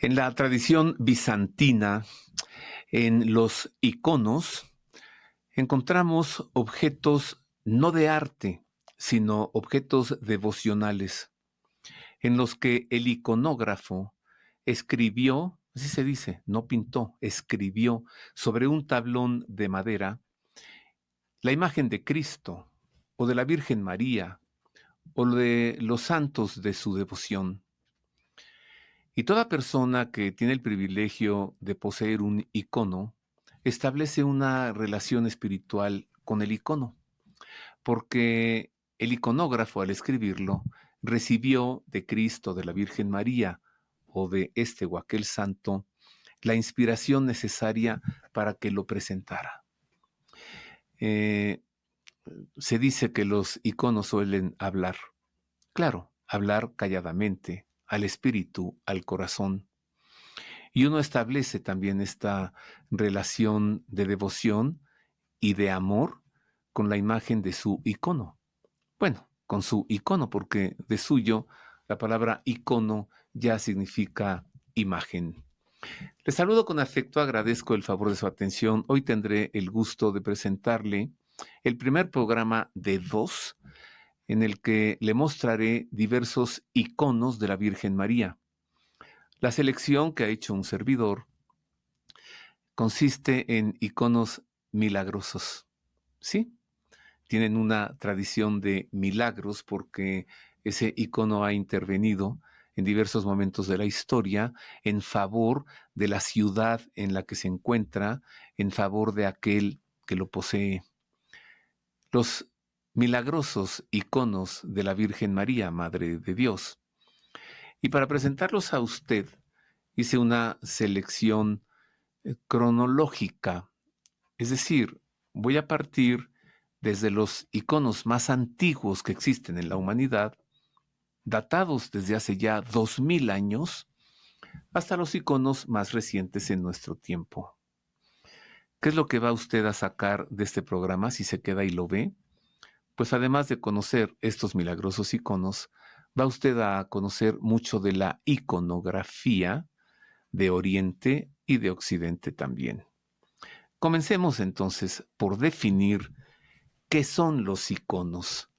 En la tradición bizantina, en los iconos, encontramos objetos no de arte, sino objetos devocionales, en los que el iconógrafo escribió, así se dice, no pintó, escribió sobre un tablón de madera la imagen de Cristo o de la Virgen María o de los santos de su devoción. Y toda persona que tiene el privilegio de poseer un icono establece una relación espiritual con el icono, porque el iconógrafo al escribirlo recibió de Cristo, de la Virgen María o de este o aquel santo la inspiración necesaria para que lo presentara. Se dice que los iconos suelen hablar, claro, hablar calladamente al espíritu, al corazón. Y uno establece también esta relación de devoción y de amor con la imagen de su icono. Bueno, con su icono, porque de suyo la palabra icono ya significa imagen. Les saludo con afecto, agradezco el favor de su atención. Hoy tendré el gusto de presentarle el primer programa de 2 en el que le mostraré diversos iconos de la Virgen María. La selección que ha hecho un servidor consiste en iconos milagrosos, ¿sí? Tienen una tradición de milagros porque ese icono ha intervenido en diversos momentos de la historia en favor de la ciudad en la que se encuentra, en favor de aquel que lo posee. Los milagrosos iconos de la Virgen María, Madre de Dios. Y para presentarlos a usted, hice una selección cronológica, es decir, voy a partir desde los iconos más antiguos que existen en la humanidad, datados desde hace ya 2000 años, hasta los iconos más recientes en nuestro tiempo. ¿Qué es lo que va usted a sacar de este programa si se queda y lo ve? Pues además de conocer estos milagrosos iconos, va usted a conocer mucho de la iconografía de Oriente y de Occidente también. Comencemos entonces por definir qué son los iconos,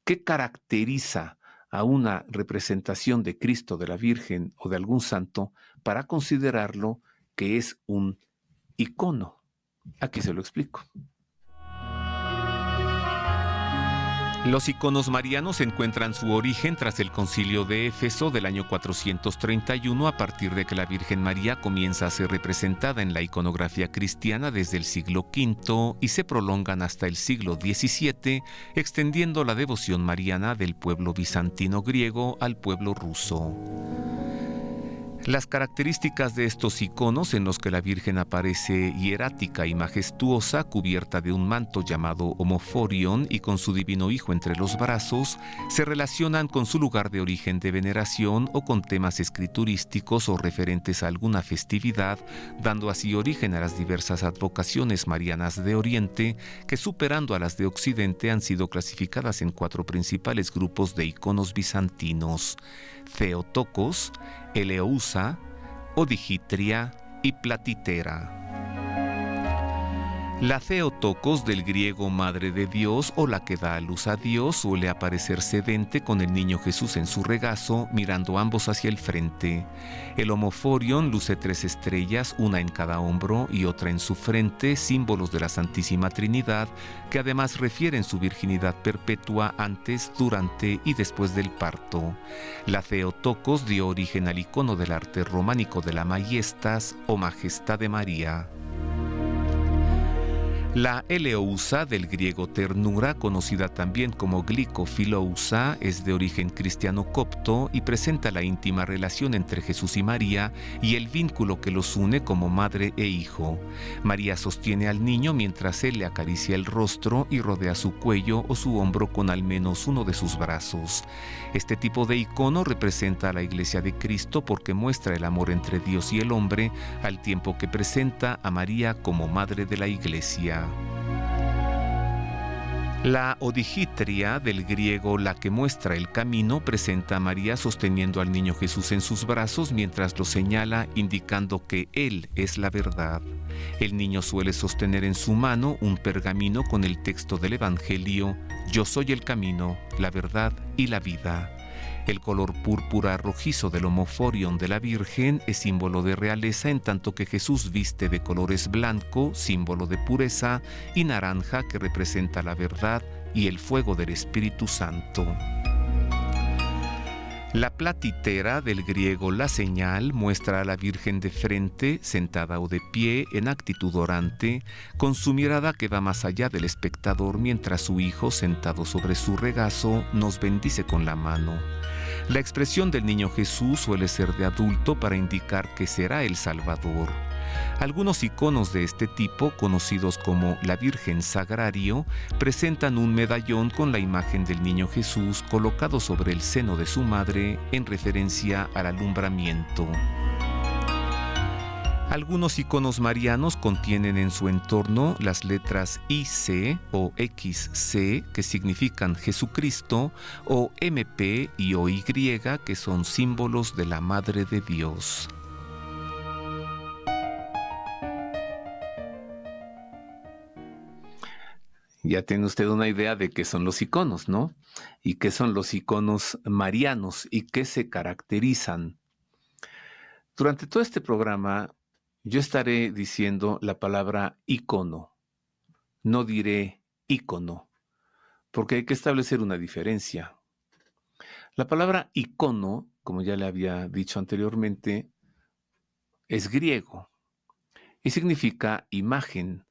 qué caracteriza a una representación de Cristo, de la Virgen o de algún santo para considerarlo que es un icono. Aquí se lo explico. Los iconos marianos encuentran su origen tras el Concilio de Éfeso del año 431, a partir de que la Virgen María comienza a ser representada en la iconografía cristiana desde el siglo V y se prolongan hasta el siglo XVII, extendiendo la devoción mariana del pueblo bizantino griego al pueblo ruso. Las características de estos iconos, en los que la Virgen aparece hierática y majestuosa, cubierta de un manto llamado homoforion y con su divino hijo entre los brazos, se relacionan con su lugar de origen de veneración o con temas escriturísticos o referentes a alguna festividad, dando así origen a las diversas advocaciones marianas de Oriente, que superando a las de Occidente han sido clasificadas en 4 principales grupos de iconos bizantinos: Theotokos, Eleusa, Odigitria y Platitera. La Theotokos, del griego Madre de Dios o la que da a luz a Dios, suele aparecer sedente con el niño Jesús en su regazo, mirando ambos hacia el frente. El homoforion luce 3 estrellas, una en cada hombro y otra en su frente, símbolos de la Santísima Trinidad, que además refieren su virginidad perpetua antes, durante y después del parto. La Theotokos dio origen al icono del arte románico de la Majestas o Majestad de María. La Eleusa, del griego ternura, conocida también como Glicofilousa, es de origen cristiano copto y presenta la íntima relación entre Jesús y María y el vínculo que los une como madre e hijo. María sostiene al niño mientras él le acaricia el rostro y rodea su cuello o su hombro con al menos uno de sus brazos. Este tipo de icono representa a la Iglesia de Cristo porque muestra el amor entre Dios y el hombre, al tiempo que presenta a María como madre de la Iglesia. La odigitria, del griego la que muestra el camino, presenta a María sosteniendo al niño Jesús en sus brazos mientras lo señala, indicando que Él es la verdad. El niño suele sostener en su mano un pergamino con el texto del Evangelio: Yo soy el camino, la verdad y la vida. El color púrpura rojizo del homoforion de la Virgen es símbolo de realeza, en tanto que Jesús viste de colores blanco, símbolo de pureza, y naranja, que representa la verdad y el fuego del Espíritu Santo. La platitera, del griego la señal, muestra a la Virgen de frente, sentada o de pie, en actitud orante, con su mirada que va más allá del espectador, mientras su hijo, sentado sobre su regazo, nos bendice con la mano. La expresión del niño Jesús suele ser de adulto para indicar que será el Salvador. Algunos iconos de este tipo, conocidos como la Virgen Sagrario, presentan un medallón con la imagen del niño Jesús colocado sobre el seno de su madre en referencia al alumbramiento. Algunos iconos marianos contienen en su entorno las letras IC o XC, que significan Jesucristo, o MP y o Y, que son símbolos de la Madre de Dios. Ya tiene usted una idea de qué son los iconos, ¿no? Y qué son los iconos marianos y qué se caracterizan. Durante todo este programa, yo estaré diciendo la palabra icono. No diré ícono, porque hay que establecer una diferencia. La palabra icono, como ya le había dicho anteriormente, es griego y significa imagen.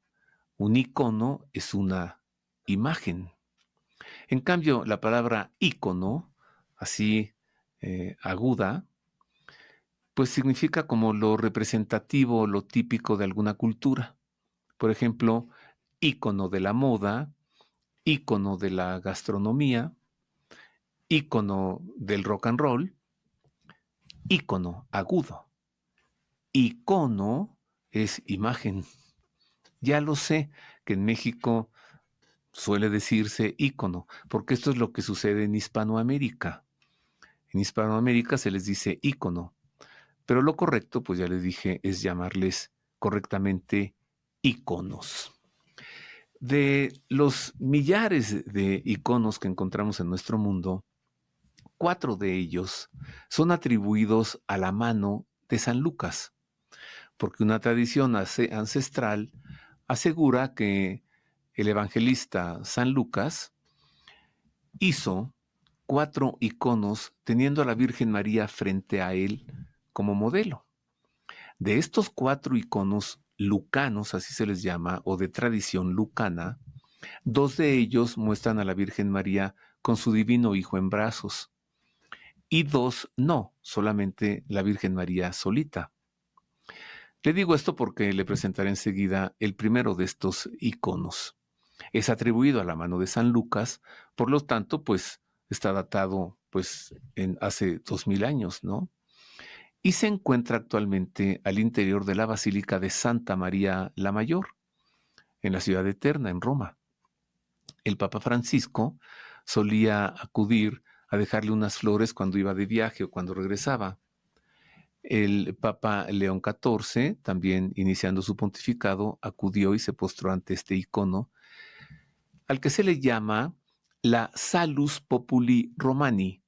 Un icono es una imagen. En cambio, la palabra ícono, así aguda, pues significa como lo representativo, lo típico de alguna cultura. Por ejemplo, ícono de la moda, ícono de la gastronomía, ícono del rock and roll, ícono agudo. Icono es imagen. Ya lo sé que en México suele decirse ícono, porque esto es lo que sucede en Hispanoamérica. En Hispanoamérica se les dice ícono, pero lo correcto, pues ya les dije, es llamarles correctamente íconos. De los millares de iconos que encontramos en nuestro mundo, 4 de ellos son atribuidos a la mano de San Lucas, porque una tradición ancestral asegura que el evangelista San Lucas hizo 4 iconos teniendo a la Virgen María frente a él como modelo. De estos 4 iconos lucanos, así se les llama, o de tradición lucana, 2 de ellos muestran a la Virgen María con su divino Hijo en brazos, y 2 no, solamente la Virgen María solita. Le digo esto porque le presentaré enseguida el primero de estos iconos. Es atribuido a la mano de San Lucas, por lo tanto, pues está datado pues en hace 2000 años, ¿no? Y se encuentra actualmente al interior de la Basílica de Santa María la Mayor, en la ciudad eterna, en Roma. El Papa Francisco solía acudir a dejarle unas flores cuando iba de viaje o cuando regresaba. El Papa León XIV, también iniciando su pontificado, acudió y se postró ante este icono, al que se le llama la Salus Populi Romani,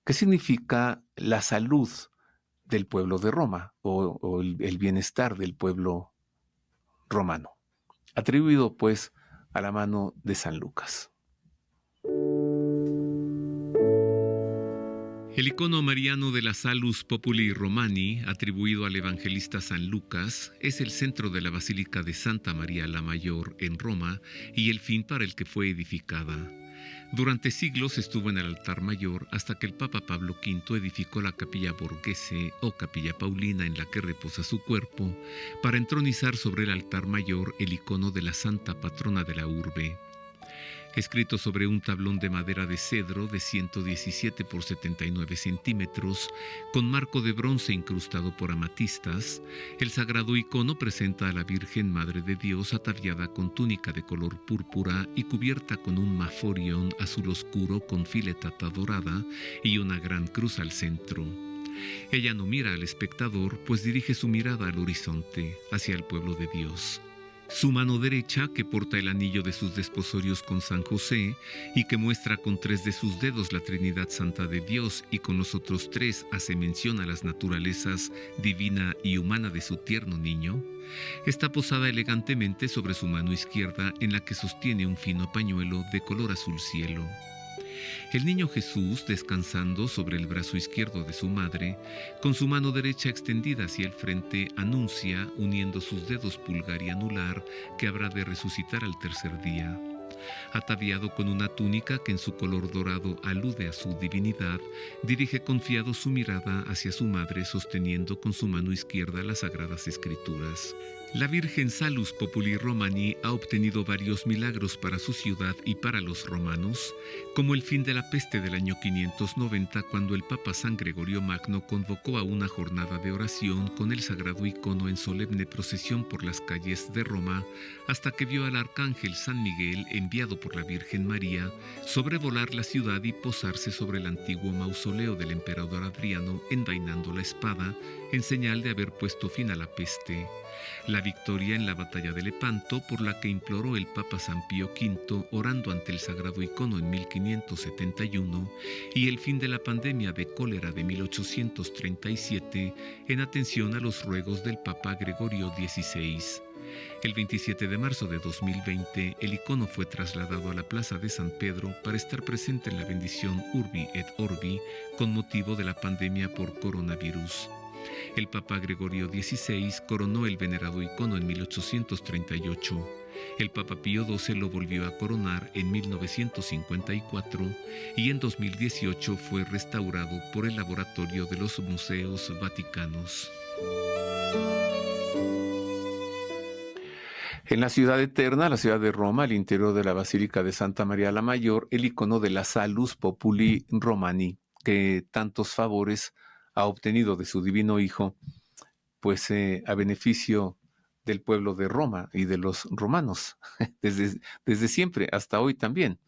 que significa la salud del pueblo de Roma o el bienestar del pueblo romano, atribuido pues a la mano de San Lucas. El icono mariano de la Salus Populi Romani, atribuido al evangelista San Lucas, es el centro de la Basílica de Santa María la Mayor en Roma y el fin para el que fue edificada. Durante siglos estuvo en el altar mayor hasta que el Papa Pablo V edificó la Capilla Borghese o Capilla Paulina en la que reposa su cuerpo para entronizar sobre el altar mayor el icono de la santa patrona de la urbe. escrito sobre un tablón de madera de cedro de 117 por 79 centímetros, con marco de bronce incrustado por amatistas. El sagrado icono presenta a la Virgen Madre de Dios ataviada con túnica de color púrpura y cubierta con un maforion azul oscuro con filetata dorada y una gran cruz al centro. Ella no mira al espectador, pues dirige su mirada al horizonte, hacia el pueblo de Dios. Su mano derecha, que porta el anillo de sus desposorios con San José y que muestra con 3 de sus dedos la Trinidad Santa de Dios y con los otros 3 hace mención a las naturalezas divina y humana de su tierno niño, está posada elegantemente sobre su mano izquierda, en la que sostiene un fino pañuelo de color azul cielo. El niño Jesús, descansando sobre el brazo izquierdo de su madre, con su mano derecha extendida hacia el frente, anuncia, uniendo sus dedos pulgar y anular, que habrá de resucitar al tercer día. Ataviado con una túnica que en su color dorado alude a su divinidad, dirige confiado su mirada hacia su madre, sosteniendo con su mano izquierda las Sagradas Escrituras. La Virgen Salus Populi Romani ha obtenido varios milagros para su ciudad y para los romanos, como el fin de la peste del año 590, cuando el Papa San Gregorio Magno convocó a una jornada de oración con el sagrado icono en solemne procesión por las calles de Roma, hasta que vio al arcángel San Miguel, enviado por la Virgen María, sobrevolar la ciudad y posarse sobre el antiguo mausoleo del emperador Adriano, envainando la espada, en señal de haber puesto fin a la peste. La victoria en la batalla de Lepanto, por la que imploró el Papa San Pío V orando ante el sagrado icono en 1571, y el fin de la pandemia de cólera de 1837 en atención a los ruegos del Papa Gregorio XVI. El 27 de marzo de 2020, el icono fue trasladado a la Plaza de San Pedro para estar presente en la bendición Urbi et Orbi con motivo de la pandemia por coronavirus. El Papa Gregorio XVI coronó el venerado icono en 1838. El Papa Pío XII lo volvió a coronar en 1954 y en 2018 fue restaurado por el Laboratorio de los Museos Vaticanos. En la ciudad eterna, la ciudad de Roma, al interior de la Basílica de Santa María la Mayor, el icono de la Salus Populi Romani, que tantos favores ha obtenido de su divino Hijo, pues a beneficio del pueblo de Roma y de los romanos, desde siempre, hasta hoy también.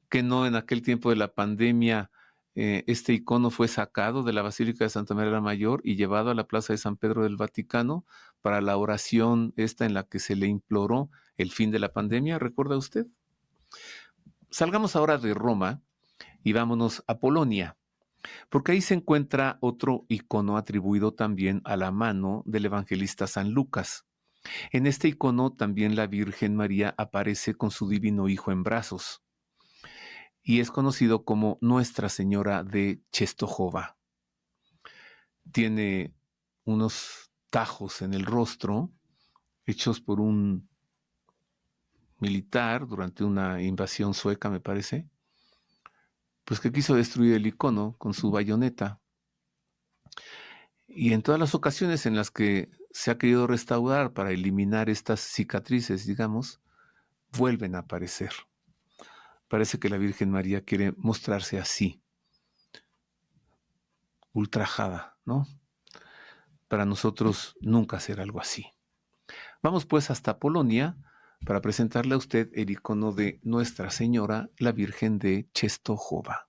Que no en aquel tiempo de la pandemia este icono fue sacado de la Basílica de Santa María la Mayor y llevado a la Plaza de San Pedro del Vaticano para la oración esta en la que se le imploró el fin de la pandemia, ¿recuerda usted? Salgamos ahora de Roma y vámonos a Polonia, porque ahí se encuentra otro icono atribuido también a la mano del evangelista San Lucas. En este icono también la Virgen María aparece con su divino Hijo en brazos y es conocido como Nuestra Señora de Czestochowa. Tiene unos tajos en el rostro hechos por un militar durante una invasión sueca, me parece, pues que quiso destruir el icono con su bayoneta. Y en todas las ocasiones en las que se ha querido restaurar para eliminar estas cicatrices, digamos, vuelven a aparecer. Parece que la Virgen María quiere mostrarse así, ultrajada, ¿no? Para nosotros nunca será algo así. Vamos pues hasta Polonia para presentarle a usted el icono de Nuestra Señora, la Virgen de Czestochowa.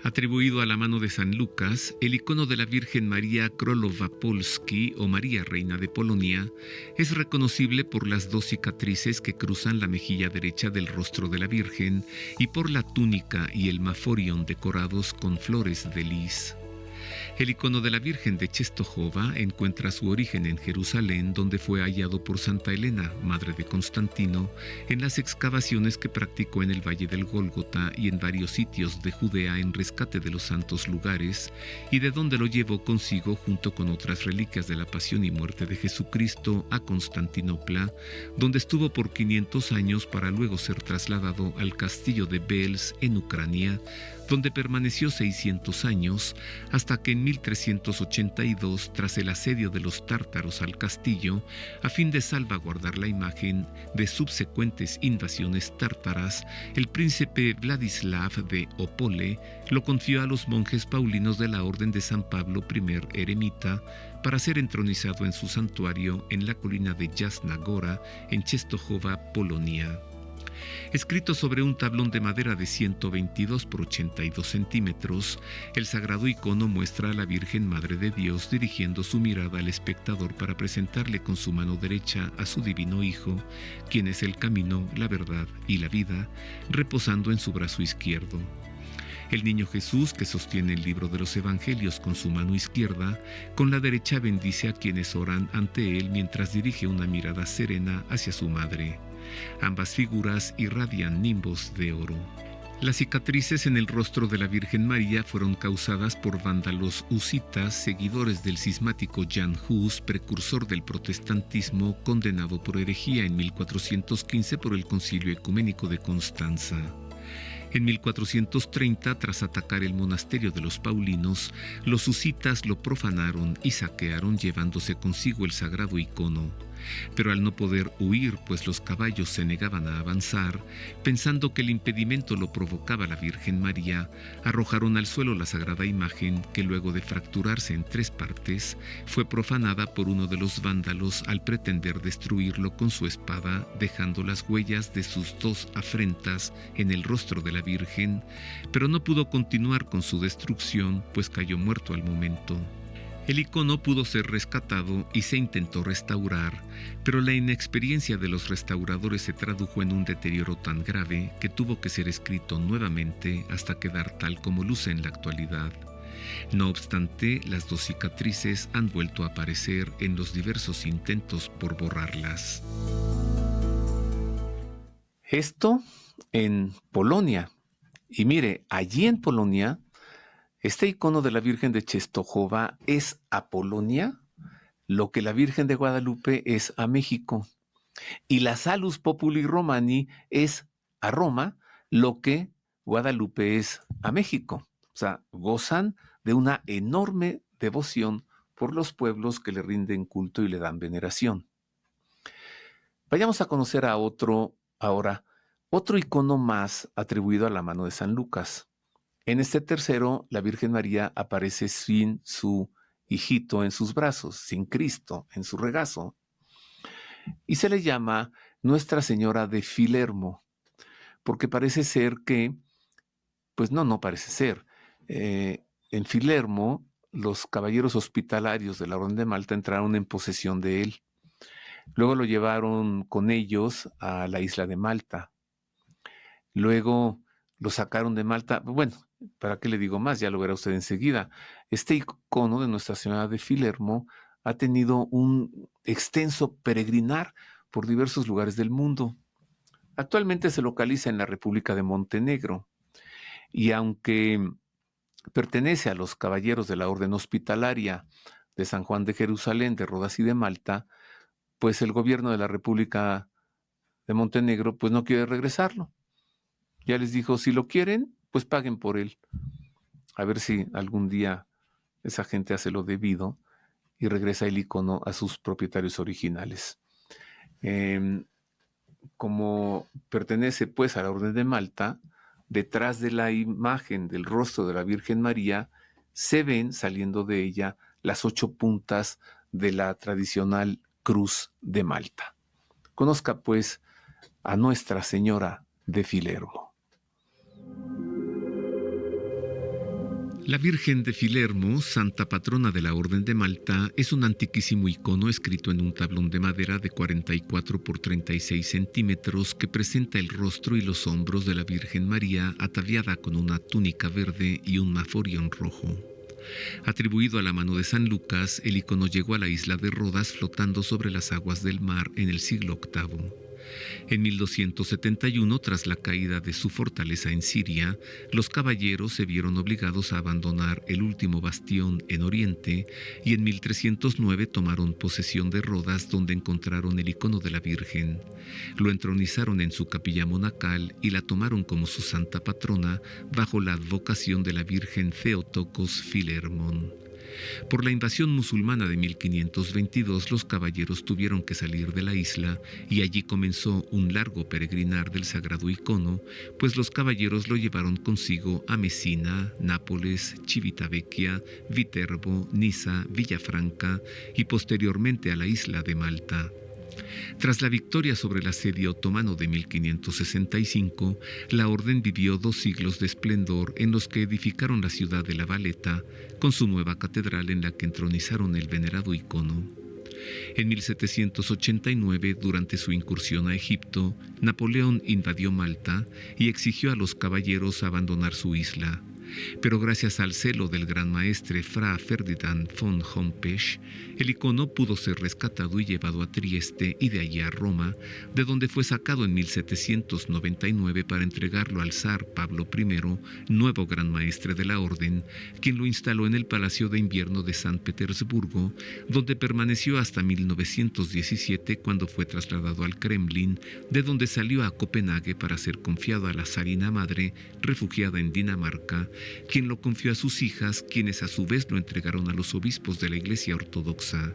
Atribuido a la mano de San Lucas, el icono de la Virgen María Królowa Polski o María Reina de Polonia es reconocible por las 2 cicatrices que cruzan la mejilla derecha del rostro de la Virgen y por la túnica y el maforion decorados con flores de lis. El icono de la Virgen de Czestochowa encuentra su origen en Jerusalén, donde fue hallado por Santa Elena, madre de Constantino, en las excavaciones que practicó en el Valle del Gólgota y en varios sitios de Judea en rescate de los santos lugares, y de donde lo llevó consigo junto con otras reliquias de la pasión y muerte de Jesucristo a Constantinopla, donde estuvo por 500 años para luego ser trasladado al castillo de Belz en Ucrania, donde permaneció 600 años, hasta que en 1382, tras el asedio de los tártaros al castillo, a fin de salvaguardar la imagen de subsecuentes invasiones tártaras, el príncipe Vladislav de Opole lo confió a los monjes paulinos de la Orden de San Pablo I Eremita para ser entronizado en su santuario en la colina de Jasna Góra, en Częstochowa, Polonia. Escrito sobre un tablón de madera de 122 por 82 centímetros, el sagrado icono muestra a la Virgen Madre de Dios dirigiendo su mirada al espectador para presentarle con su mano derecha a su divino Hijo, quien es el camino, la verdad y la vida, reposando en su brazo izquierdo. El niño Jesús, que sostiene el libro de los Evangelios con su mano izquierda, con la derecha bendice a quienes oran ante él mientras dirige una mirada serena hacia su madre. Ambas figuras irradian nimbos de oro. Las cicatrices en el rostro de la Virgen María fueron causadas por vándalos husitas, seguidores del cismático Jan Hus, precursor del protestantismo, condenado por herejía en 1415 por el Concilio Ecuménico de Constanza. En 1430, tras atacar el monasterio de los Paulinos, los husitas lo profanaron y saquearon llevándose consigo el sagrado icono. Pero al no poder huir, pues los caballos se negaban a avanzar, pensando que el impedimento lo provocaba la Virgen María, arrojaron al suelo la sagrada imagen que luego de fracturarse en 3 partes, fue profanada por uno de los vándalos al pretender destruirlo con su espada, dejando las huellas de sus 2 afrentas en el rostro de la Virgen, pero no pudo continuar con su destrucción, pues cayó muerto al momento. El icono pudo ser rescatado y se intentó restaurar, pero la inexperiencia de los restauradores se tradujo en un deterioro tan grave que tuvo que ser escrito nuevamente hasta quedar tal como luce en la actualidad. No obstante, las 2 cicatrices han vuelto a aparecer en los diversos intentos por borrarlas. Esto en Polonia. Y mire, allí en Polonia, este icono de la Virgen de Częstochowa es a Polonia lo que la Virgen de Guadalupe es a México. Y la Salus Populi Romani es a Roma lo que Guadalupe es a México. O sea, gozan de una enorme devoción por los pueblos que le rinden culto y le dan veneración. Vayamos a conocer a otro icono más atribuido a la mano de San Lucas. En este tercero, la Virgen María aparece sin su hijito en sus brazos, sin Cristo en su regazo, y se le llama Nuestra Señora de Filermo, porque parece ser que, pues no parece ser, en Filermo los caballeros hospitalarios de la Orden de Malta entraron en posesión de él. Luego lo llevaron con ellos a la isla de Malta. Luego lo sacaron de Malta. Bueno, ¿para qué le digo más? Ya lo verá usted enseguida. Este icono de Nuestra Señora de Filermo ha tenido un extenso peregrinar por diversos lugares del mundo. Actualmente se localiza en la República de Montenegro y aunque pertenece a los caballeros de la Orden Hospitalaria de San Juan de Jerusalén, de Rodas y de Malta, pues el gobierno de la República de Montenegro pues no quiere regresarlo. Ya les dijo, si lo quieren, pues paguen por él. A ver si algún día esa gente hace lo debido y regresa el icono a sus propietarios originales. Como pertenece pues a la Orden de Malta, detrás de la imagen del rostro de la Virgen María se ven saliendo de ella las 8 puntas de la tradicional cruz de Malta. Conozca pues a Nuestra Señora de Filermo. La Virgen de Filermo, santa patrona de la Orden de Malta, es un antiquísimo icono escrito en un tablón de madera de 44 por 36 centímetros que presenta el rostro y los hombros de la Virgen María ataviada con una túnica verde y un maforión rojo. Atribuido a la mano de San Lucas, el icono llegó a la isla de Rodas flotando sobre las aguas del mar en el siglo VIII. En 1271, tras la caída de su fortaleza en Siria, los caballeros se vieron obligados a abandonar el último bastión en Oriente y en 1309 tomaron posesión de Rodas, donde encontraron el icono de la Virgen. Lo entronizaron en su capilla monacal y la tomaron como su santa patrona bajo la advocación de la Virgen Theotokos Philermon. Por la invasión musulmana de 1522, los caballeros tuvieron que salir de la isla y allí comenzó un largo peregrinar del sagrado icono, pues los caballeros lo llevaron consigo a Mesina, Nápoles, Civitavecchia, Viterbo, Niza, Villafranca y posteriormente a la isla de Malta. Tras la victoria sobre el asedio otomano de 1565, la orden vivió 2 siglos de esplendor en los que edificaron la ciudad de La Valeta, con su nueva catedral en la que entronizaron el venerado icono. En 1789, durante su incursión a Egipto, Napoleón invadió Malta y exigió a los caballeros abandonar su isla. Pero gracias al celo del gran maestre Fra Ferdinand von Hompesch, el icono pudo ser rescatado y llevado a Trieste y de allí a Roma, de donde fue sacado en 1799 para entregarlo al zar Pablo I, nuevo gran maestre de la orden, quien lo instaló en el Palacio de Invierno de San Petersburgo, donde permaneció hasta 1917, cuando fue trasladado al Kremlin, de donde salió a Copenhague para ser confiado a la zarina madre, refugiada en Dinamarca, quien lo confió a sus hijas, quienes a su vez lo entregaron a los obispos de la Iglesia Ortodoxa.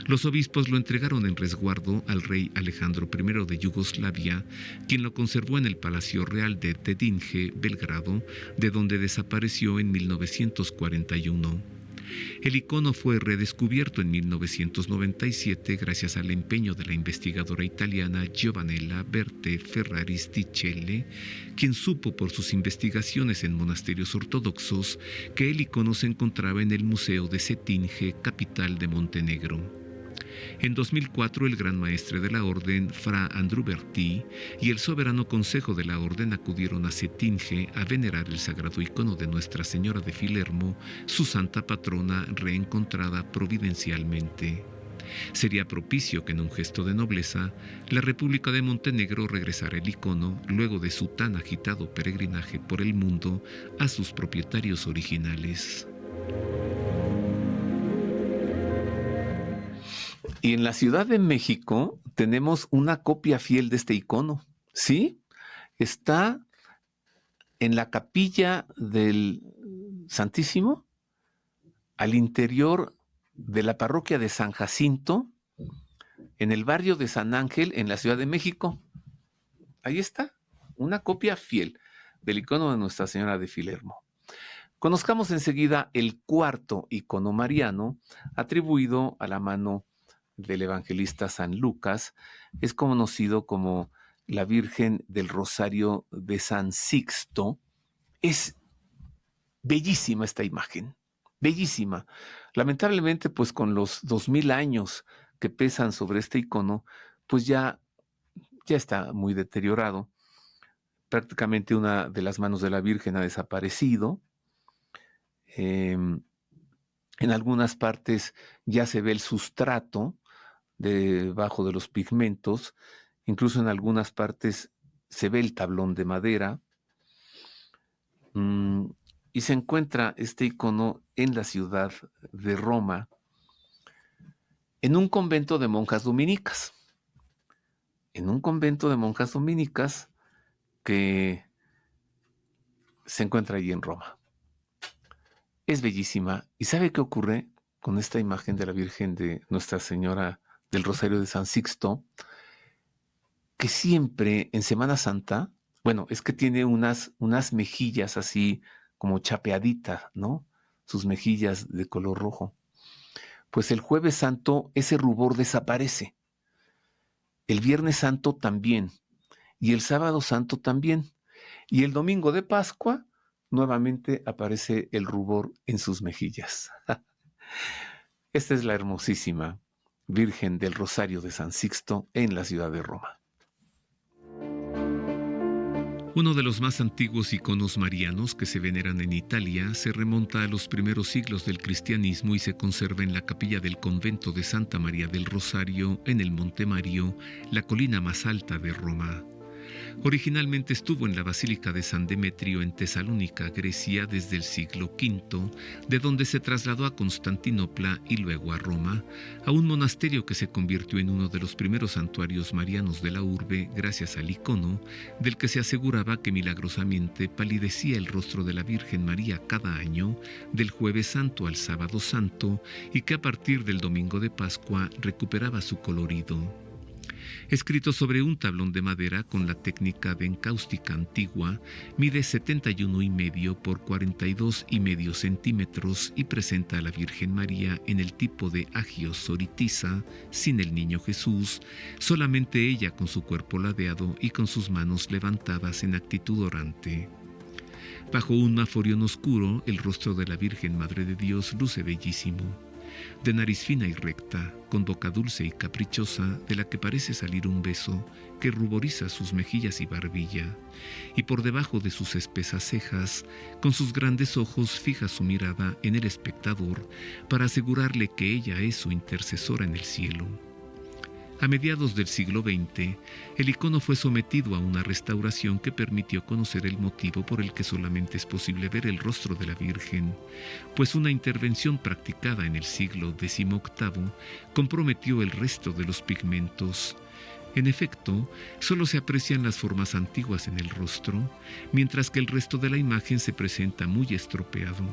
Los obispos lo entregaron en resguardo al rey Alejandro I de Yugoslavia, quien lo conservó en el Palacio Real de Dedinje, Belgrado, de donde desapareció en 1941. El icono fue redescubierto en 1997 gracias al empeño de la investigadora italiana Giovanella Berta Ferraris di Celle, quien supo por sus investigaciones en monasterios ortodoxos que el icono se encontraba en el Museo de Cetinje, capital de Montenegro. En 2004, el gran maestre de la orden, Fra Andruberti, y el soberano consejo de la orden acudieron a Cetinje a venerar el sagrado icono de Nuestra Señora de Filermo, su santa patrona reencontrada providencialmente. Sería propicio que en un gesto de nobleza, la República de Montenegro regresara el icono, luego de su tan agitado peregrinaje por el mundo, a sus propietarios originales. Y en la Ciudad de México tenemos una copia fiel de este icono, ¿sí? Está en la capilla del Santísimo, al interior de la parroquia de San Jacinto, en el barrio de San Ángel, en la Ciudad de México. Ahí está, una copia fiel del icono de Nuestra Señora de Filermo. Conozcamos enseguida el cuarto icono mariano, atribuido a la mano del evangelista San Lucas. Es conocido como la Virgen del Rosario de San Sixto. Es bellísima esta imagen, bellísima. Lamentablemente, pues con los 2000 años que pesan sobre este icono, pues ya está muy deteriorado. Prácticamente una de las manos de la Virgen ha desaparecido. En algunas partes ya se ve el sustrato debajo de los pigmentos, incluso en algunas partes se ve el tablón de madera, y se encuentra este icono en la ciudad de Roma, en un convento de monjas dominicas, que se encuentra allí en Roma. Es bellísima. ¿Y sabe qué ocurre con esta imagen de la Virgen de Nuestra Señora del Rosario de San Sixto? Que siempre en Semana Santa, bueno, es que tiene unas mejillas así como chapeaditas, ¿no? Sus mejillas de color rojo. Pues el Jueves Santo ese rubor desaparece. El Viernes Santo también. Y el Sábado Santo también. Y el Domingo de Pascua nuevamente aparece el rubor en sus mejillas. Esta es la hermosísima Virgen del Rosario de San Sixto en la ciudad de Roma. Uno de los más antiguos iconos marianos que se veneran en Italia se remonta a los primeros siglos del cristianismo y se conserva en la capilla del convento de Santa María del Rosario en el Monte Mario, la colina más alta de Roma. Originalmente estuvo en la Basílica de San Demetrio en Tesalónica, Grecia, desde el siglo V, de donde se trasladó a Constantinopla y luego a Roma, a un monasterio que se convirtió en uno de los primeros santuarios marianos de la urbe gracias al icono, del que se aseguraba que milagrosamente palidecía el rostro de la Virgen María cada año, del Jueves Santo al Sábado Santo, y que a partir del Domingo de Pascua recuperaba su colorido. Escrito sobre un tablón de madera con la técnica de encáustica antigua, mide 71,5 por 42,5 centímetros y presenta a la Virgen María en el tipo de agios soritiza, sin el niño Jesús, solamente ella con su cuerpo ladeado y con sus manos levantadas en actitud orante. Bajo un maforión oscuro, el rostro de la Virgen Madre de Dios luce bellísimo. De nariz fina y recta, con boca dulce y caprichosa, de la que parece salir un beso que ruboriza sus mejillas y barbilla, y por debajo de sus espesas cejas, con sus grandes ojos fija su mirada en el espectador para asegurarle que ella es su intercesora en el cielo. A mediados del siglo XX, el icono fue sometido a una restauración que permitió conocer el motivo por el que solamente es posible ver el rostro de la Virgen, pues una intervención practicada en el siglo XVIII comprometió el resto de los pigmentos. En efecto, solo se aprecian las formas antiguas en el rostro, mientras que el resto de la imagen se presenta muy estropeado,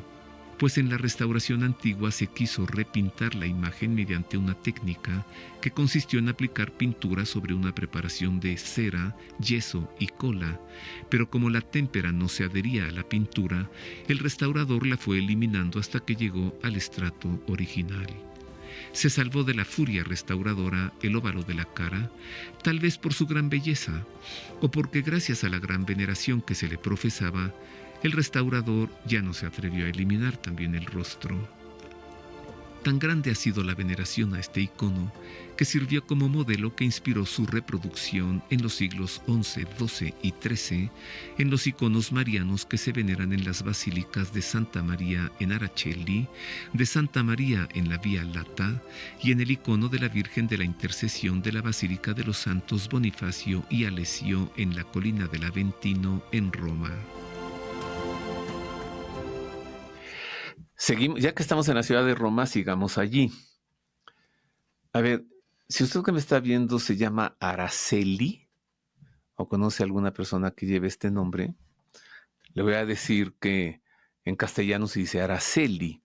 pues en la restauración antigua se quiso repintar la imagen mediante una técnica que consistió en aplicar pintura sobre una preparación de cera, yeso y cola, pero como la témpera no se adhería a la pintura, el restaurador la fue eliminando hasta que llegó al estrato original. Se salvó de la furia restauradora el óvalo de la cara, tal vez por su gran belleza, o porque gracias a la gran veneración que se le profesaba, el restaurador ya no se atrevió a eliminar también el rostro. Tan grande ha sido la veneración a este icono que sirvió como modelo que inspiró su reproducción en los siglos XI, XII y XIII en los iconos marianos que se veneran en las basílicas de Santa María en Aracelli, de Santa María en la Vía Lata y en el icono de la Virgen de la Intercesión de la Basílica de los Santos Bonifacio y Alessio en la colina del Aventino en Roma. Seguimos, ya que estamos en la ciudad de Roma, sigamos allí. A ver, si usted que me está viendo se llama Araceli, o conoce a alguna persona que lleve este nombre, le voy a decir que en castellano se dice Araceli,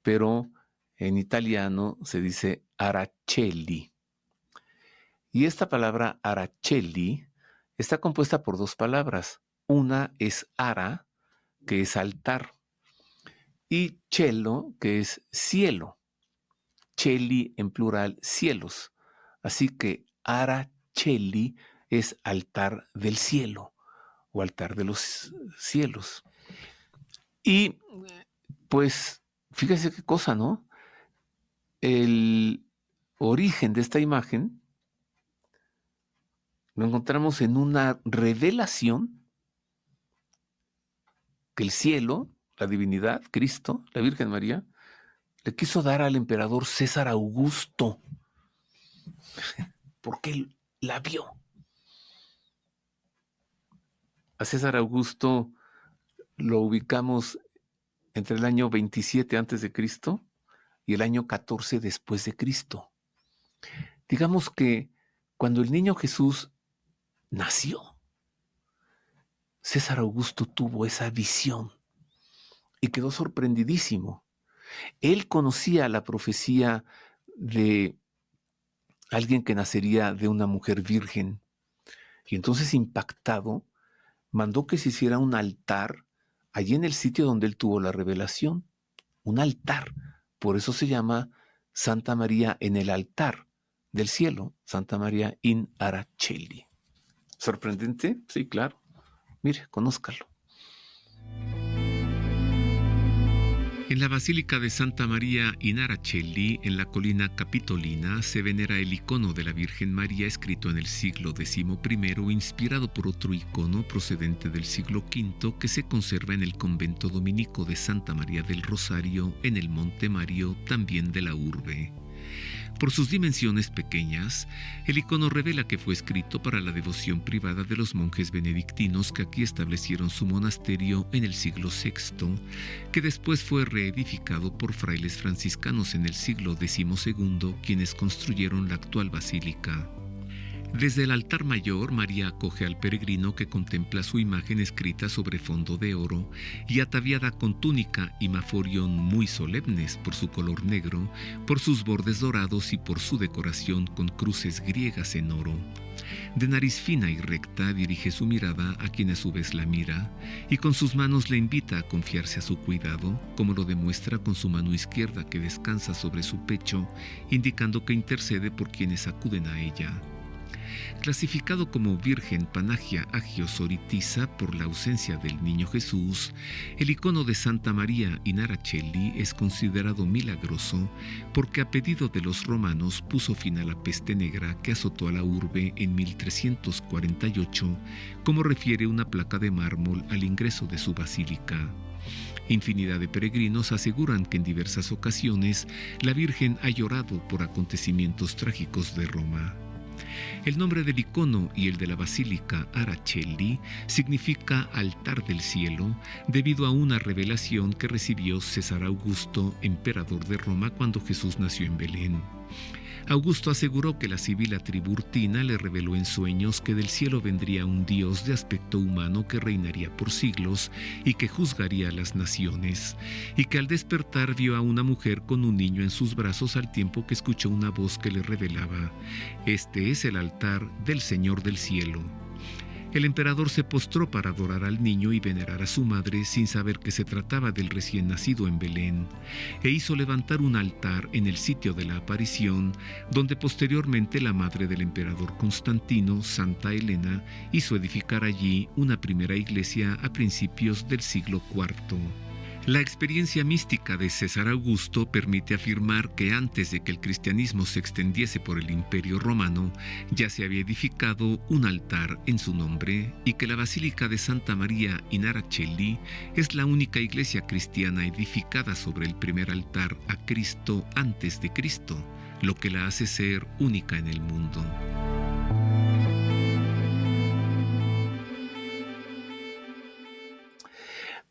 pero en italiano se dice Aracelli. Y esta palabra Aracelli está compuesta por dos palabras. Una es ara, que es altar, y cielo, que es cielo. Celi en plural, cielos. Así que Aracelli es altar del cielo o altar de los cielos. Y pues, fíjese qué cosa, ¿no? El origen de esta imagen lo encontramos en una revelación que el cielo, la divinidad, Cristo, la Virgen María, le quiso dar al emperador César Augusto, porque él la vio. A César Augusto lo ubicamos entre el año 27 antes de Cristo y el año 14 después de Cristo. Digamos que cuando el niño Jesús nació, César Augusto tuvo esa visión y quedó sorprendidísimo. Él conocía la profecía de alguien que nacería de una mujer virgen y entonces, impactado, mandó que se hiciera un altar allí en el sitio donde él tuvo la revelación. Un altar. Por eso se llama Santa María en el altar del cielo. Santa María in Aracelli. ¿Sorprendente? Sí, claro. Mire, conózcalo. En la Basílica de Santa María in Araceli, en la colina capitolina, se venera el icono de la Virgen María escrito en el siglo XI, inspirado por otro icono procedente del siglo V que se conserva en el convento dominico de Santa María del Rosario, en el Monte Mario, también de la urbe. Por sus dimensiones pequeñas, el icono revela que fue escrito para la devoción privada de los monjes benedictinos que aquí establecieron su monasterio en el siglo VI, que después fue reedificado por frailes franciscanos en el siglo XII, quienes construyeron la actual basílica. Desde el altar mayor, María acoge al peregrino que contempla su imagen escrita sobre fondo de oro y ataviada con túnica y maforión muy solemnes por su color negro, por sus bordes dorados y por su decoración con cruces griegas en oro. De nariz fina y recta dirige su mirada a quien a su vez la mira y con sus manos le invita a confiarse a su cuidado, como lo demuestra con su mano izquierda que descansa sobre su pecho, indicando que intercede por quienes acuden a ella. Clasificado como Virgen Panagia Agio Soritiza por la ausencia del Niño Jesús, el icono de Santa María in Araceli es considerado milagroso porque a pedido de los romanos puso fin a la peste negra que azotó a la urbe en 1348, como refiere una placa de mármol al ingreso de su basílica. Infinidad de peregrinos aseguran que en diversas ocasiones la Virgen ha llorado por acontecimientos trágicos de Roma. El nombre del icono y el de la Basílica Araceli significa altar del cielo debido a una revelación que recibió César Augusto, emperador de Roma, cuando Jesús nació en Belén. Augusto aseguró que la sibila Tiburtina le reveló en sueños que del cielo vendría un dios de aspecto humano que reinaría por siglos y que juzgaría a las naciones, y que al despertar vio a una mujer con un niño en sus brazos al tiempo que escuchó una voz que le revelaba: «Este es el altar del Señor del cielo». El emperador se postró para adorar al niño y venerar a su madre sin saber que se trataba del recién nacido en Belén, e hizo levantar un altar en el sitio de la aparición, donde posteriormente la madre del emperador Constantino, Santa Elena, hizo edificar allí una primera iglesia a principios del siglo IV. La experiencia mística de César Augusto permite afirmar que antes de que el cristianismo se extendiese por el Imperio Romano, ya se había edificado un altar en su nombre y que la Basílica de Santa María in Araceli es la única iglesia cristiana edificada sobre el primer altar a Cristo antes de Cristo, lo que la hace ser única en el mundo.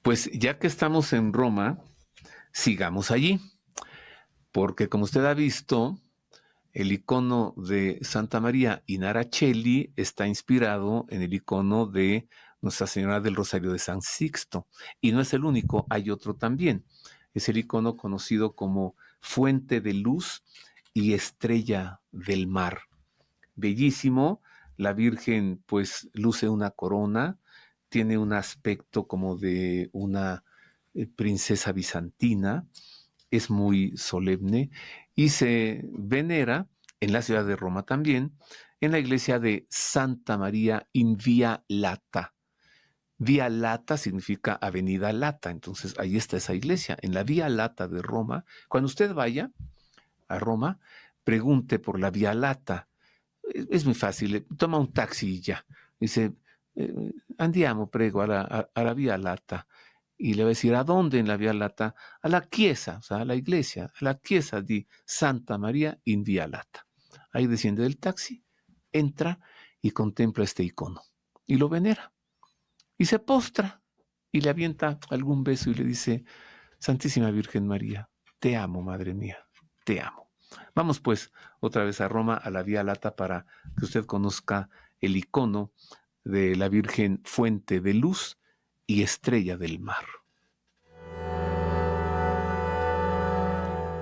Pues ya que estamos en Roma, sigamos allí, porque como usted ha visto, el icono de Santa María in Araceli está inspirado en el icono de Nuestra Señora del Rosario de San Sixto, y no es el único, hay otro también. Es el icono conocido como Fuente de Luz y Estrella del Mar. Bellísimo, la Virgen pues luce una corona, tiene un aspecto como de una princesa bizantina, es muy solemne y se venera en la ciudad de Roma también, en la iglesia de Santa María in Via Lata. Vía Lata significa Avenida Lata, entonces ahí está esa iglesia, en la Vía Lata de Roma. Cuando usted vaya a Roma, pregunte por la Vía Lata. Es muy fácil, toma un taxi y ya. Dice, andiamo, prego, a la Vía Lata. Y le va a decir, ¿a dónde en la Vía Lata? A la chiesa, o sea, a la iglesia, a la chiesa di Santa María in Via Lata. Ahí desciende del taxi, entra y contempla este icono. Y lo venera. Y se postra y le avienta algún beso y le dice, Santísima Virgen María, te amo, Madre mía, te amo. Vamos pues otra vez a Roma, a la Vía Lata, para que usted conozca el icono de la Virgen Fuente de Luz y Estrella del Mar.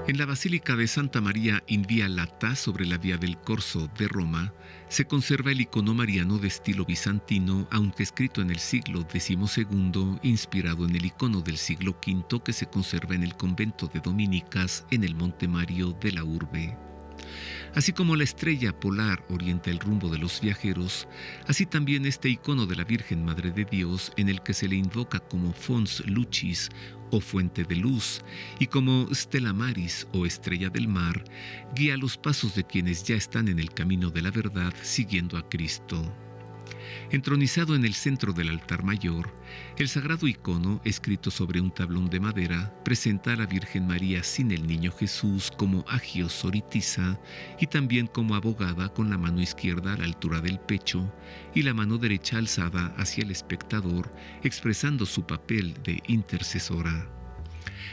En la Basílica de Santa María in Via Lata, sobre la Vía del Corso de Roma, se conserva el icono mariano de estilo bizantino, aunque escrito en el siglo XII, inspirado en el icono del siglo V que se conserva en el convento de dominicas en el Monte Mario de la urbe. Así como la estrella polar orienta el rumbo de los viajeros, así también este icono de la Virgen Madre de Dios, en el que se le invoca como Fons Lucis o fuente de luz, y como Stella Maris o estrella del mar, guía los pasos de quienes ya están en el camino de la verdad siguiendo a Cristo. Entronizado en el centro del altar mayor, el sagrado icono, escrito sobre un tablón de madera, presenta a la Virgen María sin el niño Jesús como Agios Soritisa y también como abogada con la mano izquierda a la altura del pecho y la mano derecha alzada hacia el espectador, expresando su papel de intercesora.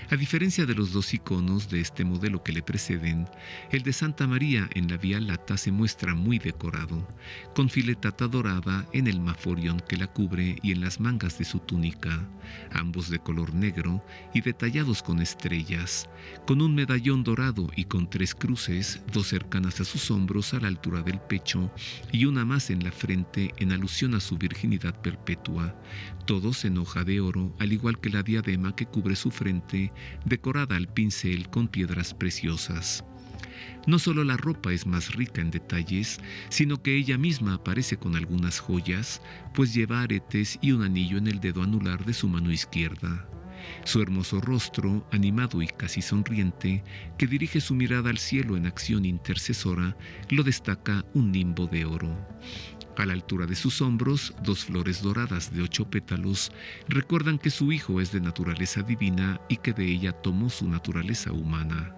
A diferencia de los dos iconos de este modelo que le preceden, el de Santa María en la Vía Lata se muestra muy decorado, con filetata dorada en el maforión que la cubre y en las mangas de su túnica, ambos de color negro y detallados con estrellas, con un medallón dorado y con 3 cruces, 2 cercanas a sus hombros a la altura del pecho y una más en la frente en alusión a su virginidad perpetua, todos en hoja de oro, al igual que la diadema que cubre su frente, decorada al pincel con piedras preciosas. No solo la ropa es más rica en detalles, sino que ella misma aparece con algunas joyas, pues lleva aretes y un anillo en el dedo anular de su mano izquierda. Su hermoso rostro, animado y casi sonriente, que dirige su mirada al cielo en acción intercesora, lo destaca un nimbo de oro. A la altura de sus hombros, 2 flores doradas de 8 pétalos recuerdan que su hijo es de naturaleza divina y que de ella tomó su naturaleza humana.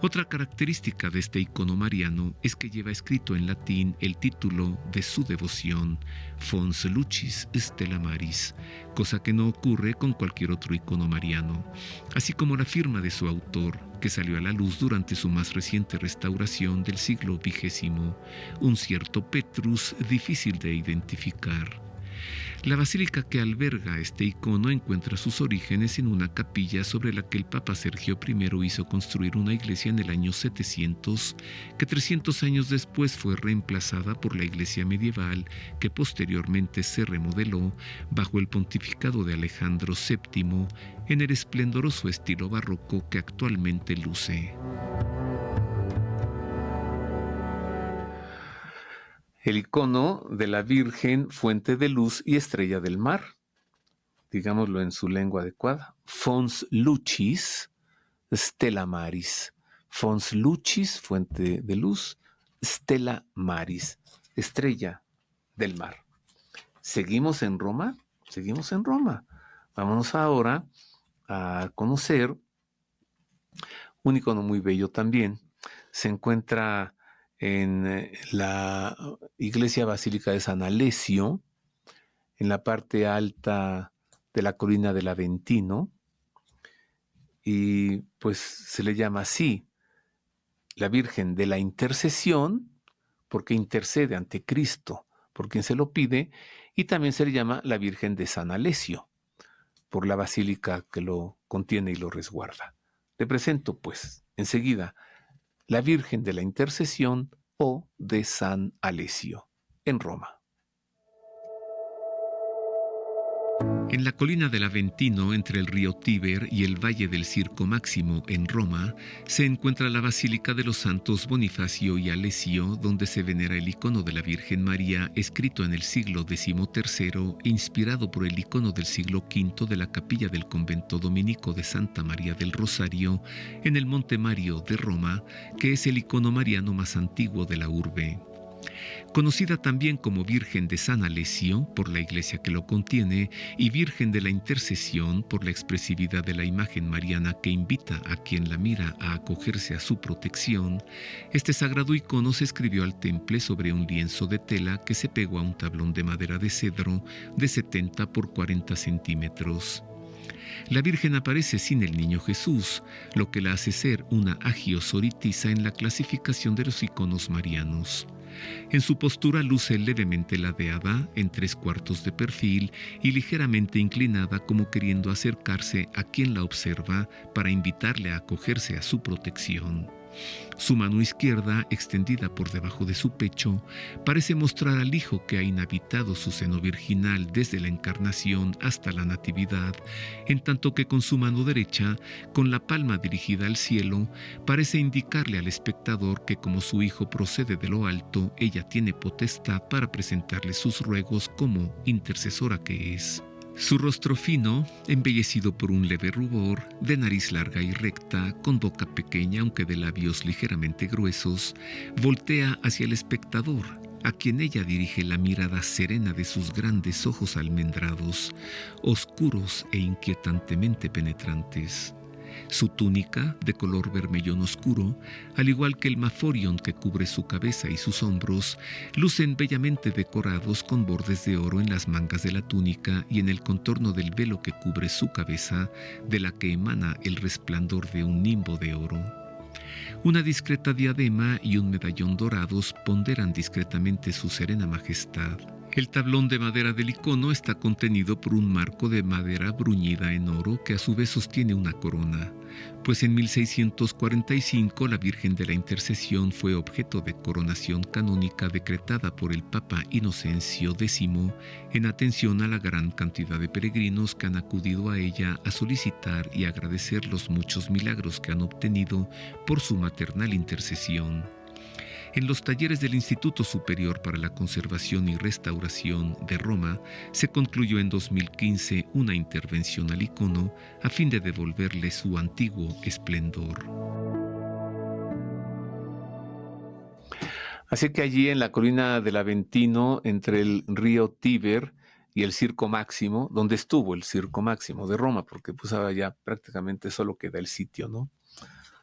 Otra característica de este icono mariano es que lleva escrito en latín el título de su devoción, Fons Lucis Stella Maris, cosa que no ocurre con cualquier otro icono mariano, así como la firma de su autor, que salió a la luz durante su más reciente restauración del siglo XX, un cierto Petrus difícil de identificar. La basílica que alberga este icono encuentra sus orígenes en una capilla sobre la que el Papa Sergio I hizo construir una iglesia en el año 700, que 300 años después fue reemplazada por la iglesia medieval que posteriormente se remodeló bajo el pontificado de Alejandro VII en el esplendoroso estilo barroco que actualmente luce. El icono de la Virgen, fuente de luz y estrella del mar, digámoslo en su lengua adecuada, Fons Lucis Stella Maris. Fons Lucis, fuente de luz, Stella Maris, estrella del mar. ¿Seguimos en Roma? Seguimos en Roma. Vámonos ahora a conocer un icono muy bello también. Se encuentra en la iglesia basílica de San Alessio, en la parte alta de la colina del Aventino, y pues se le llama así, la Virgen de la Intercesión, porque intercede ante Cristo, por quien se lo pide, y también se le llama la Virgen de San Alessio, por la basílica que lo contiene y lo resguarda. Le presento, pues, enseguida, la Virgen de la Intercesión o de San Alessio, en Roma. En la colina del Aventino, entre el río Tíber y el valle del Circo Máximo, en Roma, se encuentra la Basílica de los Santos Bonifacio y Alessio, donde se venera el icono de la Virgen María, escrito en el siglo XIII, inspirado por el icono del siglo V de la capilla del convento dominico de Santa María del Rosario, en el Monte Mario de Roma, que es el icono mariano más antiguo de la urbe. Conocida también como Virgen de San Alessio por la iglesia que lo contiene y Virgen de la Intercesión por la expresividad de la imagen mariana que invita a quien la mira a acogerse a su protección, este sagrado icono se escribió al temple sobre un lienzo de tela que se pegó a un tablón de madera de cedro de 70 por 40 centímetros. La Virgen aparece sin el niño Jesús, lo que la hace ser una Agios Soritisa en la clasificación de los iconos marianos. En su postura luce levemente ladeada, en 3/4 de perfil y ligeramente inclinada como queriendo acercarse a quien la observa para invitarle a acogerse a su protección. Su mano izquierda, extendida por debajo de su pecho, parece mostrar al Hijo que ha inhabitado su seno virginal desde la encarnación hasta la natividad, en tanto que con su mano derecha, con la palma dirigida al cielo, parece indicarle al espectador que como su Hijo procede de lo alto, ella tiene potestad para presentarle sus ruegos como intercesora que es. Su rostro fino, embellecido por un leve rubor, de nariz larga y recta, con boca pequeña aunque de labios ligeramente gruesos, voltea hacia el espectador, a quien ella dirige la mirada serena de sus grandes ojos almendrados, oscuros e inquietantemente penetrantes. Su túnica, de color vermellón oscuro, al igual que el maforion que cubre su cabeza y sus hombros, lucen bellamente decorados con bordes de oro en las mangas de la túnica y en el contorno del velo que cubre su cabeza, de la que emana el resplandor de un nimbo de oro. Una discreta diadema y un medallón dorados ponderan discretamente su serena majestad. El tablón de madera del icono está contenido por un marco de madera bruñida en oro que a su vez sostiene una corona, pues en 1645 la Virgen de la Intercesión fue objeto de coronación canónica decretada por el Papa Inocencio X en atención a la gran cantidad de peregrinos que han acudido a ella a solicitar y agradecer los muchos milagros que han obtenido por su maternal intercesión. En los talleres del Instituto Superior para la Conservación y Restauración de Roma se concluyó en 2015 una intervención al icono a fin de devolverle su antiguo esplendor. Así que allí en la colina del Aventino, entre el río Tíber y el Circo Máximo, donde estuvo el Circo Máximo de Roma, porque pues ahora ya prácticamente solo queda el sitio, ¿no?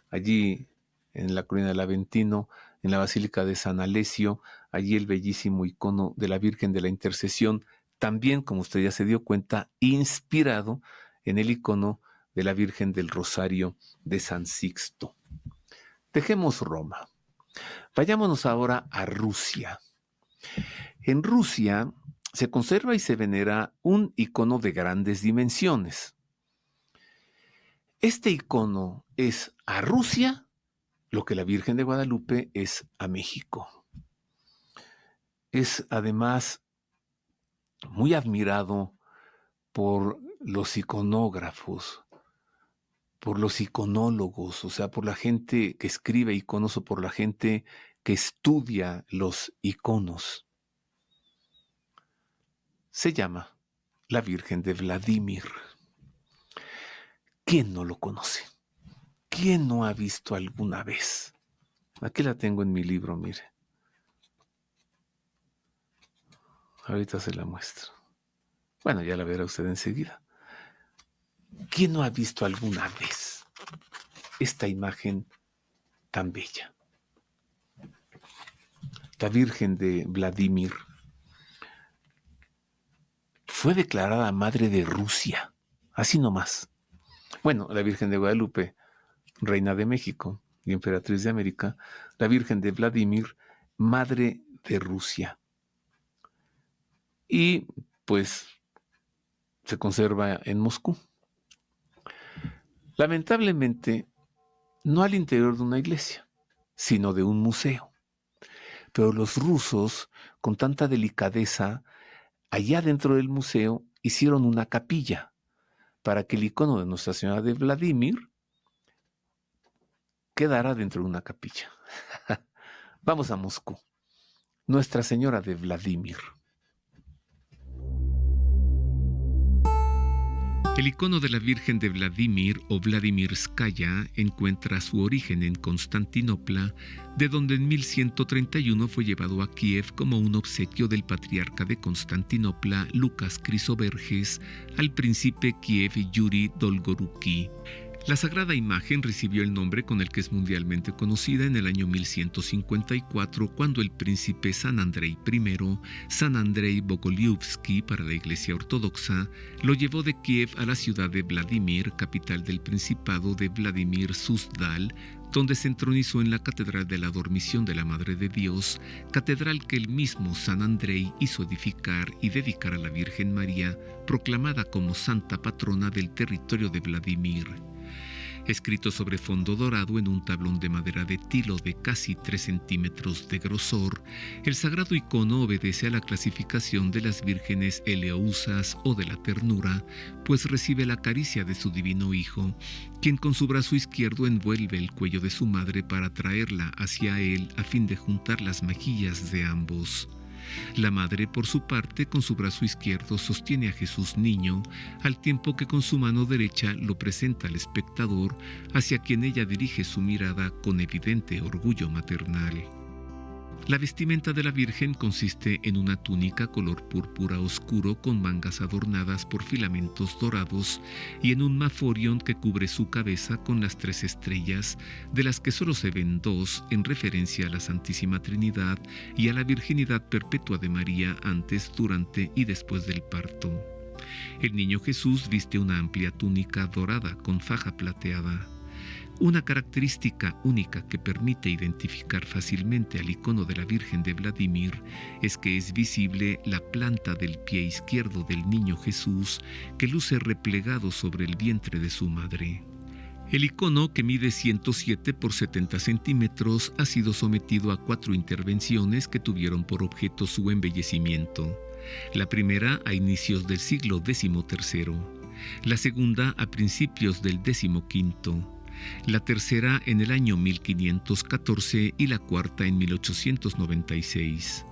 Allí en la colina del Aventino, en la Basílica de San Alessio, allí el bellísimo icono de la Virgen de la Intercesión, también, como usted ya se dio cuenta, inspirado en el icono de la Virgen del Rosario de San Sixto. Dejemos Roma. Vayámonos ahora a Rusia. En Rusia se conserva y se venera un icono de grandes dimensiones. Este icono es a Rusia lo que la Virgen de Guadalupe es a México. Es además muy admirado por los iconógrafos, por los iconólogos, o sea, por la gente que escribe iconos o por la gente que estudia los iconos. Se llama la Virgen de Vladimir. ¿Quién no lo conoce? ¿Quién no ha visto alguna vez? Aquí la tengo en mi libro, mire. Ahorita se la muestro. Bueno, ya la verá usted enseguida. ¿Quién no ha visto alguna vez esta imagen tan bella? La Virgen de Vladimir fue declarada Madre de Rusia, así nomás. Bueno, la Virgen de Guadalupe, Reina de México y Emperatriz de América, la Virgen de Vladimir, Madre de Rusia. Y pues se conserva en Moscú. Lamentablemente, no al interior de una iglesia, sino de un museo. Pero los rusos, con tanta delicadeza, allá dentro del museo, hicieron una capilla para que el icono de Nuestra Señora de Vladimir quedara dentro de una capilla. Vamos a Moscú. Nuestra Señora de Vladimir. El icono de la Virgen de Vladimir o Vladimirskaya encuentra su origen en Constantinopla, de donde en 1131 fue llevado a Kiev como un obsequio del patriarca de Constantinopla, Lucas Crisoberges, al príncipe Kiev Yuri Dolgoruki. La sagrada imagen recibió el nombre con el que es mundialmente conocida en el año 1154, cuando el príncipe San Andrei I, San Andrei Bogolyubsky para la Iglesia Ortodoxa, lo llevó de Kiev a la ciudad de Vladimir, capital del Principado de Vladimir Suzdal, donde se entronizó en la Catedral de la Dormición de la Madre de Dios, catedral que el mismo San Andrei hizo edificar y dedicar a la Virgen María, proclamada como santa patrona del territorio de Vladimir. Escrito sobre fondo dorado en un tablón de madera de tilo de casi 3 centímetros de grosor, el sagrado icono obedece a la clasificación de las vírgenes eleousas o de la ternura, pues recibe la caricia de su divino Hijo, quien con su brazo izquierdo envuelve el cuello de su madre para traerla hacia él a fin de juntar las mejillas de ambos. La madre, por su parte, con su brazo izquierdo sostiene a Jesús niño, al tiempo que con su mano derecha lo presenta al espectador, hacia quien ella dirige su mirada con evidente orgullo maternal. La vestimenta de la Virgen consiste en una túnica color púrpura oscuro con mangas adornadas por filamentos dorados y en un maforion que cubre su cabeza con las 3 estrellas, de las que solo se ven 2 en referencia a la Santísima Trinidad y a la virginidad perpetua de María antes, durante y después del parto. El niño Jesús viste una amplia túnica dorada con faja plateada. Una característica única que permite identificar fácilmente al icono de la Virgen de Vladimir es que es visible la planta del pie izquierdo del niño Jesús que luce replegado sobre el vientre de su madre. El icono, que mide 107 por 70 centímetros, ha sido sometido a 4 intervenciones que tuvieron por objeto su embellecimiento. La primera a inicios del siglo XIII, la segunda a principios del XV, la tercera en el año 1514 y la cuarta en 1896.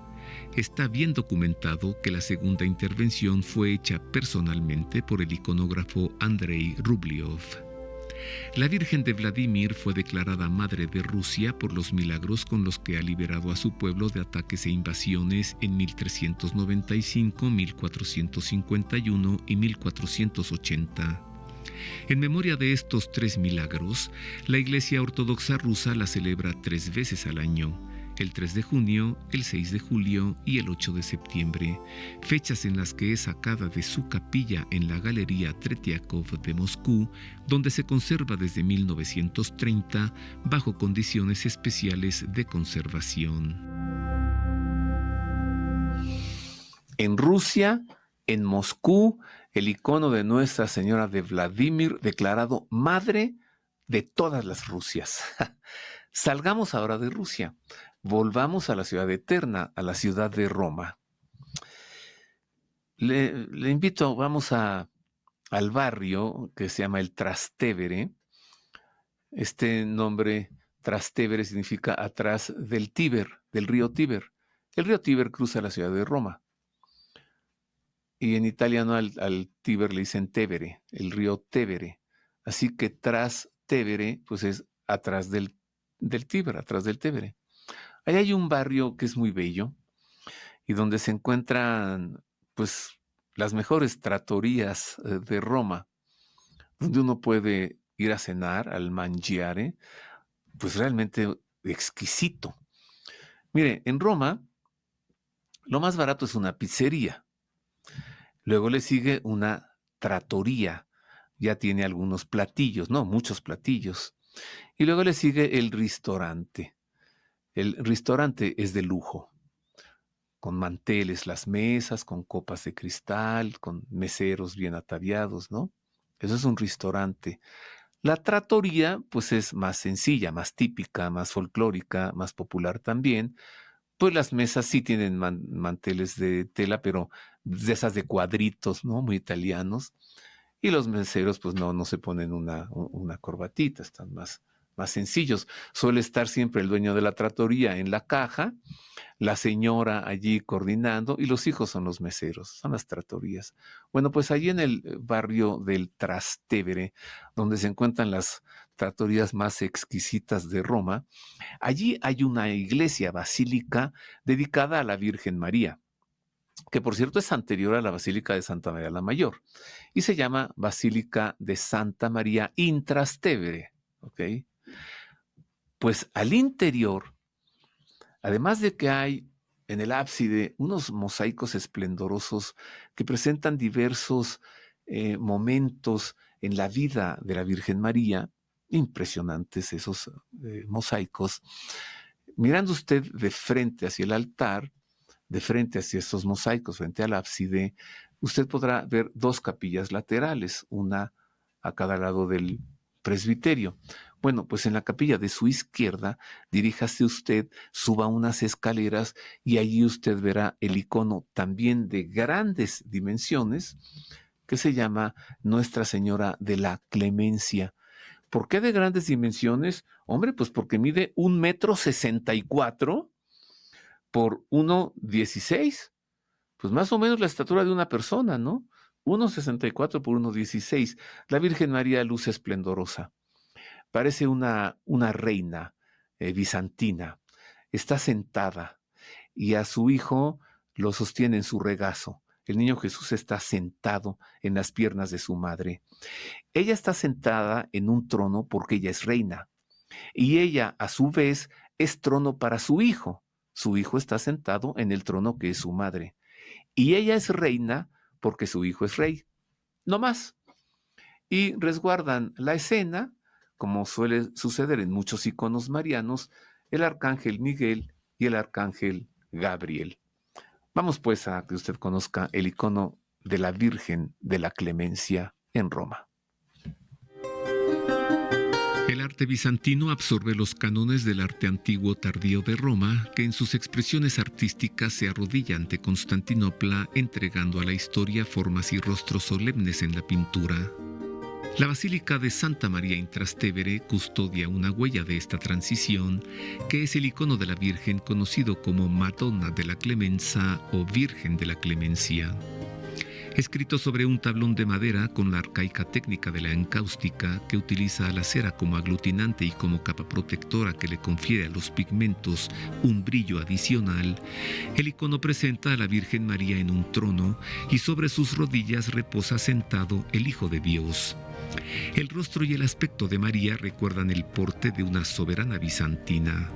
Está bien documentado que la segunda intervención fue hecha personalmente por el iconógrafo Andrei Rublev. La Virgen de Vladimir fue declarada Madre de Rusia por los milagros con los que ha liberado a su pueblo de ataques e invasiones en 1395, 1451 y 1480. En memoria de estos 3 milagros, la Iglesia Ortodoxa rusa la celebra 3 veces al año: el 3 de junio, el 6 de julio y el 8 de septiembre, fechas en las que es sacada de su capilla en la Galería Tretiakov de Moscú, donde se conserva desde 1930 bajo condiciones especiales de conservación. En Rusia, en Moscú, el icono de Nuestra Señora de Vladimir, declarado Madre de todas las Rusias. Salgamos ahora de Rusia, volvamos a la ciudad eterna, a la ciudad de Roma. Le invito, vamos al barrio que se llama el Trastevere. Este nombre, Trastevere, significa atrás del Tíber, del río Tíber. El río Tíber cruza la ciudad de Roma. Y en italiano al Tíber le dicen Tevere, el río Tevere. Así que Trastevere, pues es atrás del Tíber, atrás del Tevere. Ahí hay un barrio que es muy bello y donde se encuentran, pues, las mejores trattorías de Roma, donde uno puede ir a cenar al mangiare, pues realmente exquisito. Mire, en Roma, lo más barato es una pizzería. Luego le sigue una trattoria, ya tiene algunos platillos, no, muchos platillos. Y luego le sigue el ristorante. El ristorante es de lujo, con manteles las mesas, con copas de cristal, con meseros bien ataviados, ¿no? Eso es un ristorante. La trattoria, pues es más sencilla, más típica, más folclórica, más popular también. Pues las mesas sí tienen manteles de tela, pero de esas de cuadritos, ¿no? Muy italianos. Y los meseros, pues no se ponen una corbatita, están más sencillos. Suele estar siempre el dueño de la trattoria en la caja, la señora allí coordinando, y los hijos son los meseros, son las trattorías. Bueno, pues allí en el barrio del Trastevere, donde se encuentran las trattorías más exquisitas de Roma, allí hay una iglesia basílica dedicada a la Virgen María, que por cierto es anterior a la Basílica de Santa María la Mayor, y se llama Basílica de Santa María in Trastevere, ¿ok? Pues al interior, además de que hay en el ábside unos mosaicos esplendorosos que presentan diversos momentos en la vida de la Virgen María, impresionantes esos mosaicos. Mirando usted de frente hacia el altar, de frente hacia estos mosaicos, frente al ábside, usted podrá ver 2 capillas laterales, una a cada lado del presbiterio. Bueno, pues en la capilla de su izquierda, diríjase usted, suba unas escaleras y allí usted verá el icono también de grandes dimensiones que se llama Nuestra Señora de la Clemencia. ¿Por qué de grandes dimensiones? Hombre, pues porque mide 1,64 m por 1,16. Pues más o menos la estatura de una persona, ¿no? 1,64 por 1,16. La Virgen María luce esplendorosa. Parece una reina bizantina. Está sentada y a su hijo lo sostiene en su regazo. El niño Jesús está sentado en las piernas de su madre. Ella está sentada en un trono porque ella es reina. Y ella, a su vez, es trono para su hijo. Su hijo está sentado en el trono que es su madre. Y ella es reina porque su hijo es rey. No más. Y resguardan la escena, como suele suceder en muchos iconos marianos, el arcángel Miguel y el arcángel Gabriel. Vamos pues a que usted conozca el icono de la Virgen de la Clemencia en Roma. El arte bizantino absorbe los cánones del arte antiguo tardío de Roma, que en sus expresiones artísticas se arrodilla ante Constantinopla, entregando a la historia formas y rostros solemnes en la pintura. La Basílica de Santa María in Trastevere custodia una huella de esta transición, que es el icono de la Virgen conocido como Madonna de la Clemenza o Virgen de la Clemencia. Escrito sobre un tablón de madera con la arcaica técnica de la encáustica, que utiliza a la cera como aglutinante y como capa protectora que le confiere a los pigmentos un brillo adicional, el icono presenta a la Virgen María en un trono y sobre sus rodillas reposa sentado el Hijo de Dios. El rostro y el aspecto de María recuerdan el porte de una soberana bizantina.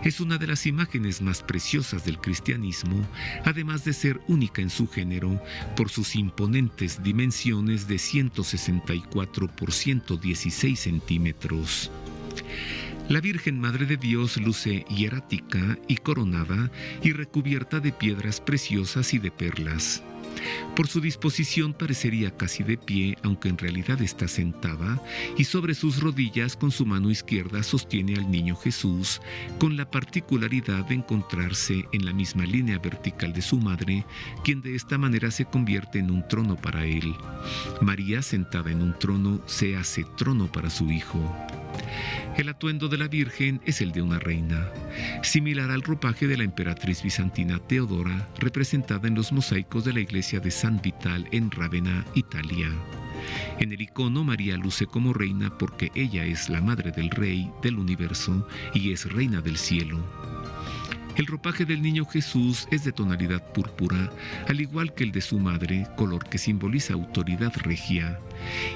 Es una de las imágenes más preciosas del cristianismo, además de ser única en su género por sus imponentes dimensiones de 164 por 116 centímetros. La Virgen Madre de Dios luce hierática y coronada y recubierta de piedras preciosas y de perlas. Por su disposición parecería casi de pie, aunque en realidad está sentada, y sobre sus rodillas con su mano izquierda sostiene al niño Jesús, con la particularidad de encontrarse en la misma línea vertical de su madre, quien de esta manera se convierte en un trono para él. María, sentada en un trono, se hace trono para su hijo. El atuendo de la Virgen es el de una reina, similar al ropaje de la emperatriz bizantina Teodora, representada en los mosaicos de la iglesia de San Vital en Rávena, Italia. En el icono, María luce como reina porque ella es la madre del Rey del universo y es reina del cielo. El ropaje del niño Jesús es de tonalidad púrpura, al igual que el de su madre, color que simboliza autoridad regia,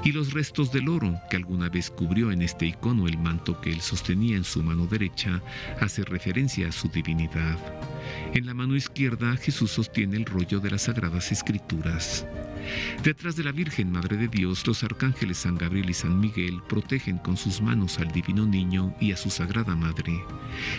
y los restos del oro que alguna vez cubrió en este icono el manto que él sostenía en su mano derecha hace referencia a su divinidad. En la mano izquierda, Jesús sostiene el rollo de las Sagradas Escrituras. Detrás de la Virgen Madre de Dios, los arcángeles San Gabriel y San Miguel protegen con sus manos al Divino Niño y a su Sagrada Madre.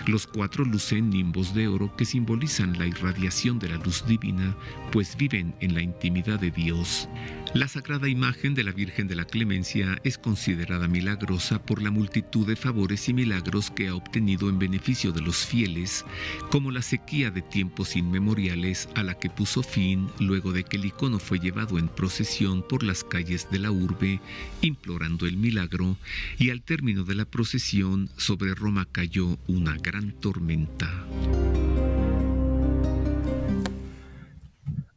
Los cuatro lucen nimbos de oro que simbolizan la irradiación de la luz divina, pues viven en la intimidad de Dios. La sagrada imagen de la Virgen de la Clemencia es considerada milagrosa por la multitud de favores y milagros que ha obtenido en beneficio de los fieles, como la sequía de tiempos inmemoriales a la que puso fin luego de que el icono fue llevado en procesión por las calles de la urbe, implorando el milagro, y al término de la procesión sobre Roma cayó una gran tormenta.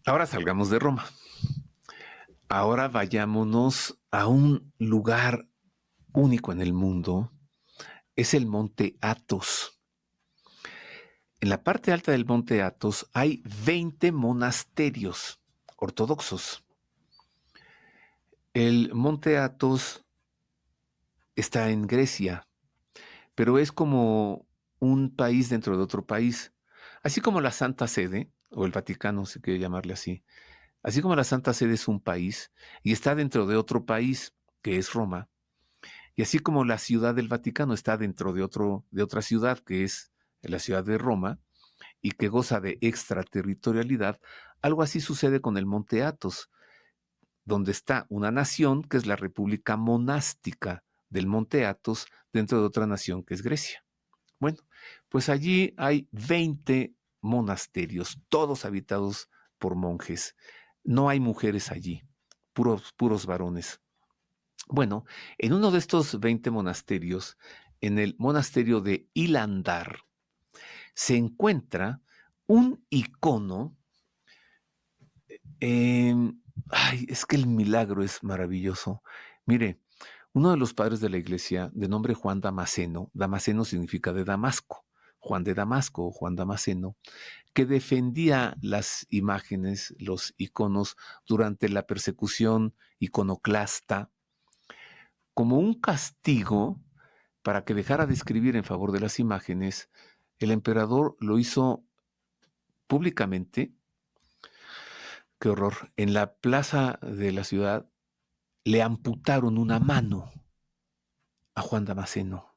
Ahora salgamos de Roma. Ahora vayámonos a un lugar único en el mundo. Es el Monte Athos. En la parte alta del Monte Athos hay 20 monasterios ortodoxos. El Monte Athos está en Grecia, pero es como un país dentro de otro país. Así como la Santa Sede, o el Vaticano, si quiere llamarle así. Así como la Santa Sede es un país y está dentro de otro país, que es Roma, y así como la Ciudad del Vaticano está dentro de otra ciudad, que es la ciudad de Roma, y que goza de extraterritorialidad, algo así sucede con el Monte Athos, donde está una nación, que es la República Monástica del Monte Athos, dentro de otra nación, que es Grecia. Bueno, pues allí hay 20 monasterios, todos habitados por monjes. No hay mujeres allí, puros varones. Bueno, en uno de estos 20 monasterios, en el monasterio de Hilandar, se encuentra un icono. Es que el milagro es maravilloso. Mire, uno de los padres de la iglesia, de nombre Juan Damasceno, Damasceno significa de Damasco, Juan de Damasco o Juan Damasceno, que defendía las imágenes, los iconos durante la persecución iconoclasta, como un castigo para que dejara de escribir en favor de las imágenes. El emperador lo hizo públicamente. Qué horror. En la plaza de la ciudad le amputaron una mano a Juan Damasceno.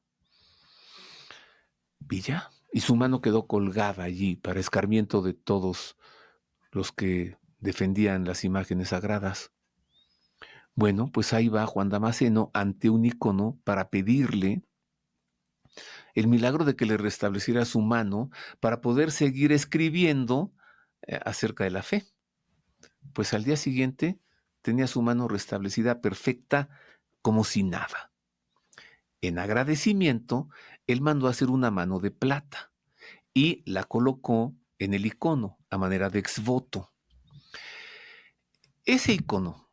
Villa. Y su mano quedó colgada allí para escarmiento de todos los que defendían las imágenes sagradas. Bueno, pues ahí va Juan Damasceno ante un icono para pedirle el milagro de que le restableciera su mano para poder seguir escribiendo acerca de la fe. Pues al día siguiente tenía su mano restablecida perfecta como si nada. En agradecimiento, él mandó a hacer una mano de plata y la colocó en el icono a manera de exvoto. Ese icono,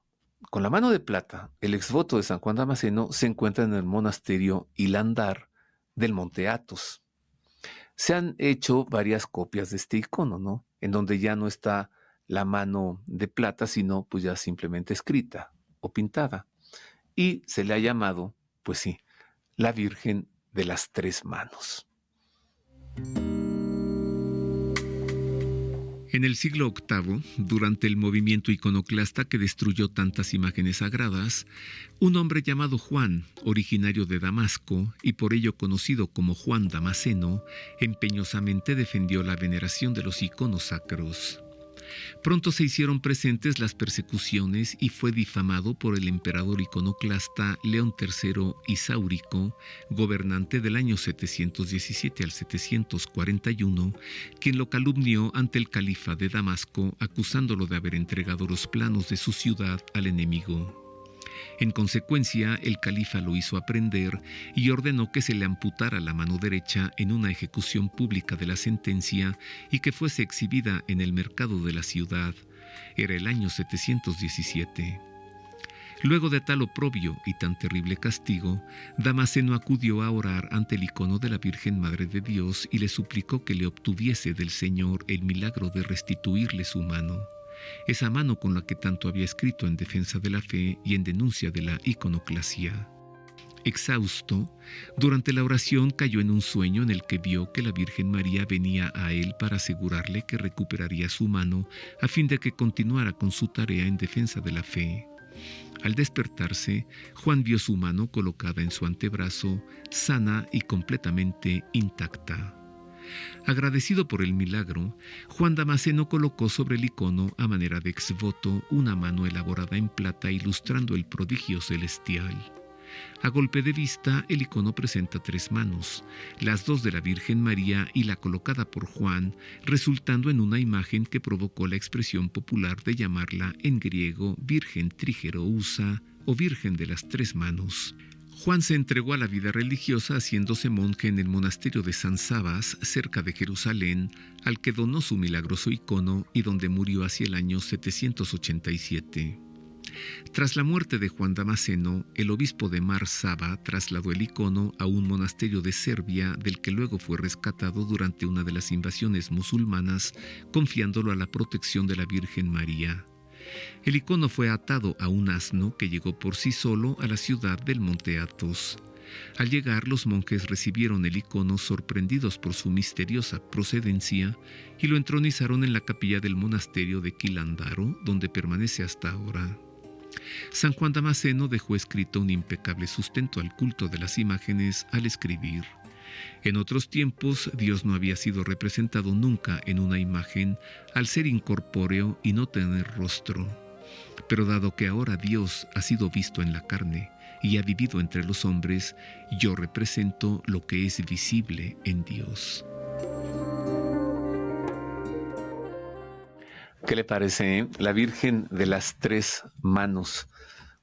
con la mano de plata, el exvoto de San Juan Damasceno, se encuentra en el monasterio Hilandar del Monte Athos. Se han hecho varias copias de este icono, ¿no? En donde ya no está la mano de plata, sino pues ya simplemente escrita o pintada. Y se le ha llamado, pues sí, la Virgen de las Tres Manos. En el siglo VIII, durante el movimiento iconoclasta que destruyó tantas imágenes sagradas, un hombre llamado Juan, originario de Damasco y por ello conocido como Juan Damasceno, empeñosamente defendió la veneración de los iconos sacros. Pronto se hicieron presentes las persecuciones y fue difamado por el emperador iconoclasta León III Isáurico, gobernante del año 717 al 741, quien lo calumnió ante el califa de Damasco, acusándolo de haber entregado los planos de su ciudad al enemigo. En consecuencia, el califa lo hizo aprender y ordenó que se le amputara la mano derecha en una ejecución pública de la sentencia y que fuese exhibida en el mercado de la ciudad. Era el año 717. Luego de tal oprobio y tan terrible castigo, Damasceno acudió a orar ante el icono de la Virgen Madre de Dios y le suplicó que le obtuviese del Señor el milagro de restituirle su mano. Esa mano con la que tanto había escrito en defensa de la fe y en denuncia de la iconoclasia. Exhausto, durante la oración cayó en un sueño en el que vio que la Virgen María venía a él para asegurarle que recuperaría su mano a fin de que continuara con su tarea en defensa de la fe. Al despertarse, Juan vio su mano colocada en su antebrazo, sana y completamente intacta. Agradecido por el milagro, Juan Damasceno colocó sobre el icono a manera de exvoto una mano elaborada en plata ilustrando el prodigio celestial. A golpe de vista, el icono presenta tres manos, las dos de la Virgen María y la colocada por Juan, resultando en una imagen que provocó la expresión popular de llamarla en griego Virgen Trigerousa o Virgen de las Tres Manos. Juan se entregó a la vida religiosa haciéndose monje en el monasterio de San Sabas, cerca de Jerusalén, al que donó su milagroso icono y donde murió hacia el año 787. Tras la muerte de Juan Damasceno, el obispo de Mar Saba trasladó el icono a un monasterio de Serbia del que luego fue rescatado durante una de las invasiones musulmanas, confiándolo a la protección de la Virgen María. El icono fue atado a un asno que llegó por sí solo a la ciudad del Monte Athos. Al llegar, los monjes recibieron el icono sorprendidos por su misteriosa procedencia y lo entronizaron en la capilla del monasterio de Quilandaro, donde permanece hasta ahora. San Juan Damasceno dejó escrito un impecable sustento al culto de las imágenes al escribir: en otros tiempos, Dios no había sido representado nunca en una imagen al ser incorpóreo y no tener rostro. Pero dado que ahora Dios ha sido visto en la carne y ha vivido entre los hombres, yo represento lo que es visible en Dios. ¿Qué le parece? La Virgen de las Tres Manos,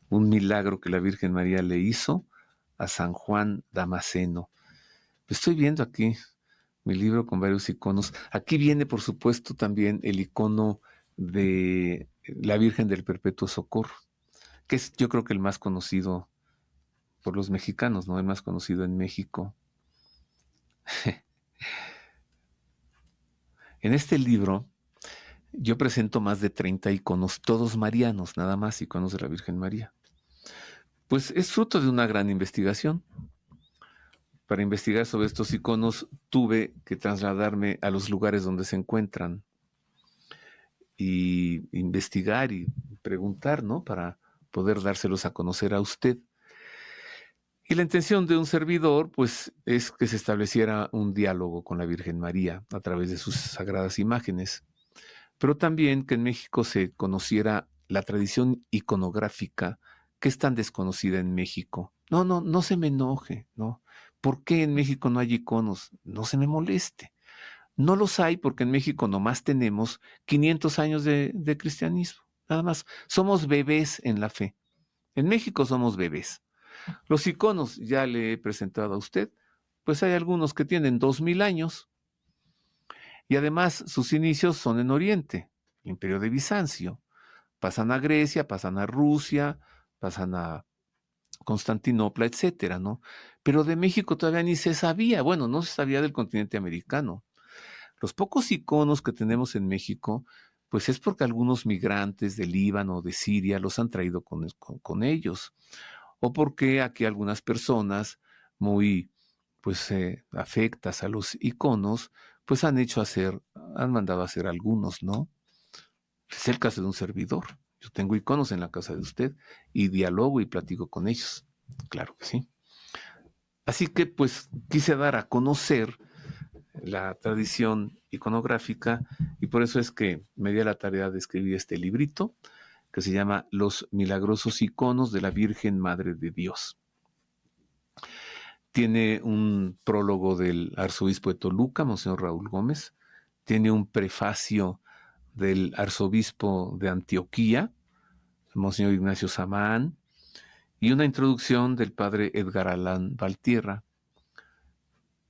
un milagro que la Virgen María le hizo a San Juan Damasceno. Estoy viendo aquí Mi libro con varios iconos. Aquí viene, por supuesto, también el icono de la Virgen del Perpetuo Socorro, que es yo creo que el más conocido por los mexicanos, ¿no? El más conocido en México. En este libro yo presento más de 30 iconos, todos marianos, nada más iconos de la Virgen María. Pues es fruto de una gran investigación. Para investigar sobre estos iconos tuve que trasladarme a los lugares donde se encuentran y investigar y preguntar, ¿no? Para poder dárselos a conocer a usted. Y la intención de un servidor, pues, es que se estableciera un diálogo con la Virgen María a través de sus sagradas imágenes, pero también que en México se conociera la tradición iconográfica que es tan desconocida en México. No se me enoje, ¿no? ¿Por qué en México no hay iconos? No se me moleste. No los hay porque en México nomás tenemos 500 años de cristianismo. Nada más. Somos bebés en la fe. En México somos bebés. Los iconos, ya le he presentado a usted, pues hay algunos que tienen 2000 años y además sus inicios son en Oriente, el Imperio de Bizancio. Pasan a Grecia, pasan a Rusia, pasan a Constantinopla, etcétera, ¿no? Pero de México todavía ni se sabía. Bueno, no se sabía del continente americano. Los pocos iconos que tenemos en México, pues es porque algunos migrantes del Líbano o de Siria los han traído con ellos, o porque aquí algunas personas muy, pues, afectas a los iconos, pues han mandado a hacer algunos, ¿no? Es el caso de un servidor. Yo tengo iconos en la casa de usted y dialogo y platico con ellos. Claro que sí. Así que, pues, quise dar a conocer la tradición iconográfica y por eso es que me di a la tarea de escribir este librito que se llama Los milagrosos iconos de la Virgen Madre de Dios. Tiene un prólogo del arzobispo de Toluca, Monseñor Raúl Gómez, tiene un prefacio del arzobispo de Antioquía, Monseñor Ignacio Samán, y una introducción del padre Edgar Alán Valtierra.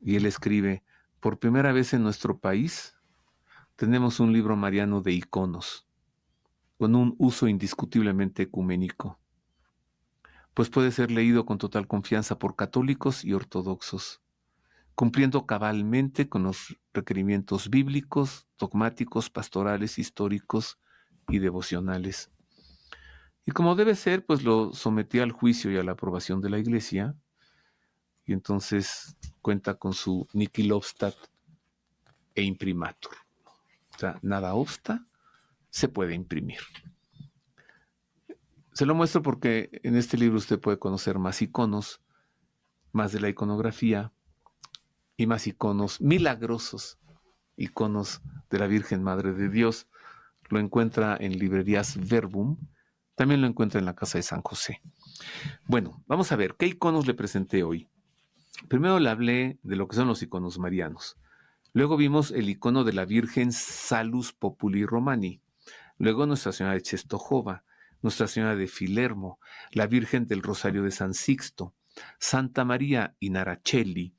Y él escribe: por primera vez en nuestro país tenemos un libro mariano de iconos, con un uso indiscutiblemente ecuménico, pues puede ser leído con total confianza por católicos y ortodoxos, cumpliendo cabalmente con los requerimientos bíblicos, dogmáticos, pastorales, históricos y devocionales. Y como debe ser, pues lo sometí al juicio y a la aprobación de la Iglesia, y entonces cuenta con su nihil obstat e imprimatur. O sea, nada obsta, se puede imprimir. Se lo muestro porque en este libro usted puede conocer más iconos, más de la iconografía y más iconos milagrosos, iconos de la Virgen Madre de Dios. Lo encuentra en librerías Verbum, también lo encuentra en la Casa de San José. Bueno, vamos a ver, ¿qué iconos le presenté hoy? Primero le hablé de lo que son los iconos marianos. Luego vimos el icono de la Virgen Salus Populi Romani. Luego Nuestra Señora de Czestochowa, Nuestra Señora de Filermo, la Virgen del Rosario de San Sixto, Santa María Inaracelli,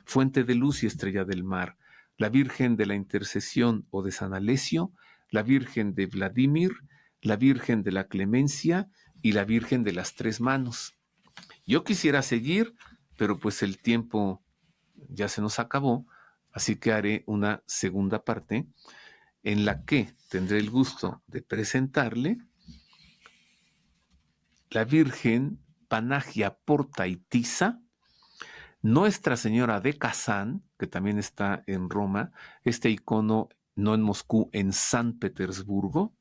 Fuente de Luz y Estrella del Mar, la Virgen de la Intercesión o de San Alesio, la Virgen de Vladimir, la Virgen de la Clemencia y la Virgen de las Tres Manos. Yo quisiera seguir, pero pues el tiempo ya se nos acabó, así que haré una segunda parte en la que tendré el gusto de presentarle la Virgen Panagia Portaitisa, Nuestra Señora de Kazán, que también está en Roma, este icono no en Moscú, en San Petersburgo,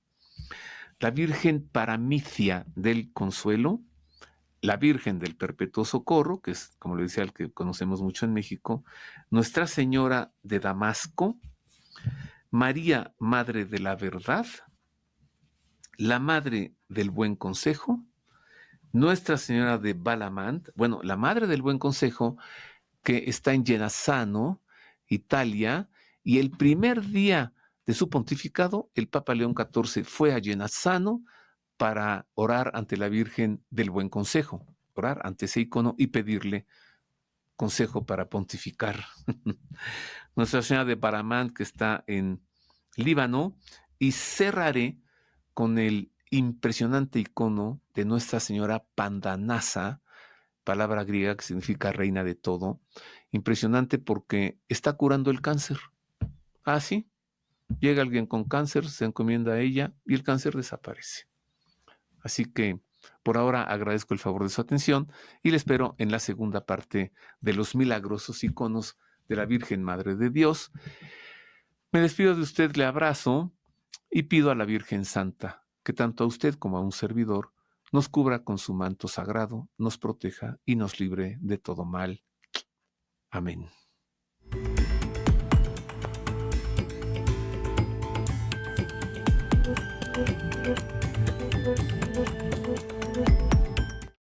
la Virgen Paramicia del Consuelo, la Virgen del Perpetuo Socorro, que es, como le decía, el que conocemos mucho en México, Nuestra Señora de Damasco, María, Madre de la Verdad, la Madre del Buen Consejo, Nuestra Señora de Balamant, bueno, la Madre del Buen Consejo, que está en Genazzano, Italia, y el primer día de su pontificado, el Papa León XIV fue a Genazzano para orar ante la Virgen del Buen Consejo, orar ante ese icono y pedirle consejo para pontificar. Nuestra Señora de Baramant, que está en Líbano, y cerraré con el impresionante icono de Nuestra Señora Pandanasa, palabra griega que significa reina de todo. Impresionante porque está curando el cáncer. Ah, sí. Llega alguien con cáncer, se encomienda a ella y el cáncer desaparece. Así que por ahora agradezco el favor de su atención y le espero en la segunda parte de los milagrosos iconos de la Virgen Madre de Dios. Me despido de usted, le abrazo y pido a la Virgen Santa que tanto a usted como a un servidor nos cubra con su manto sagrado, nos proteja y nos libre de todo mal. Amén.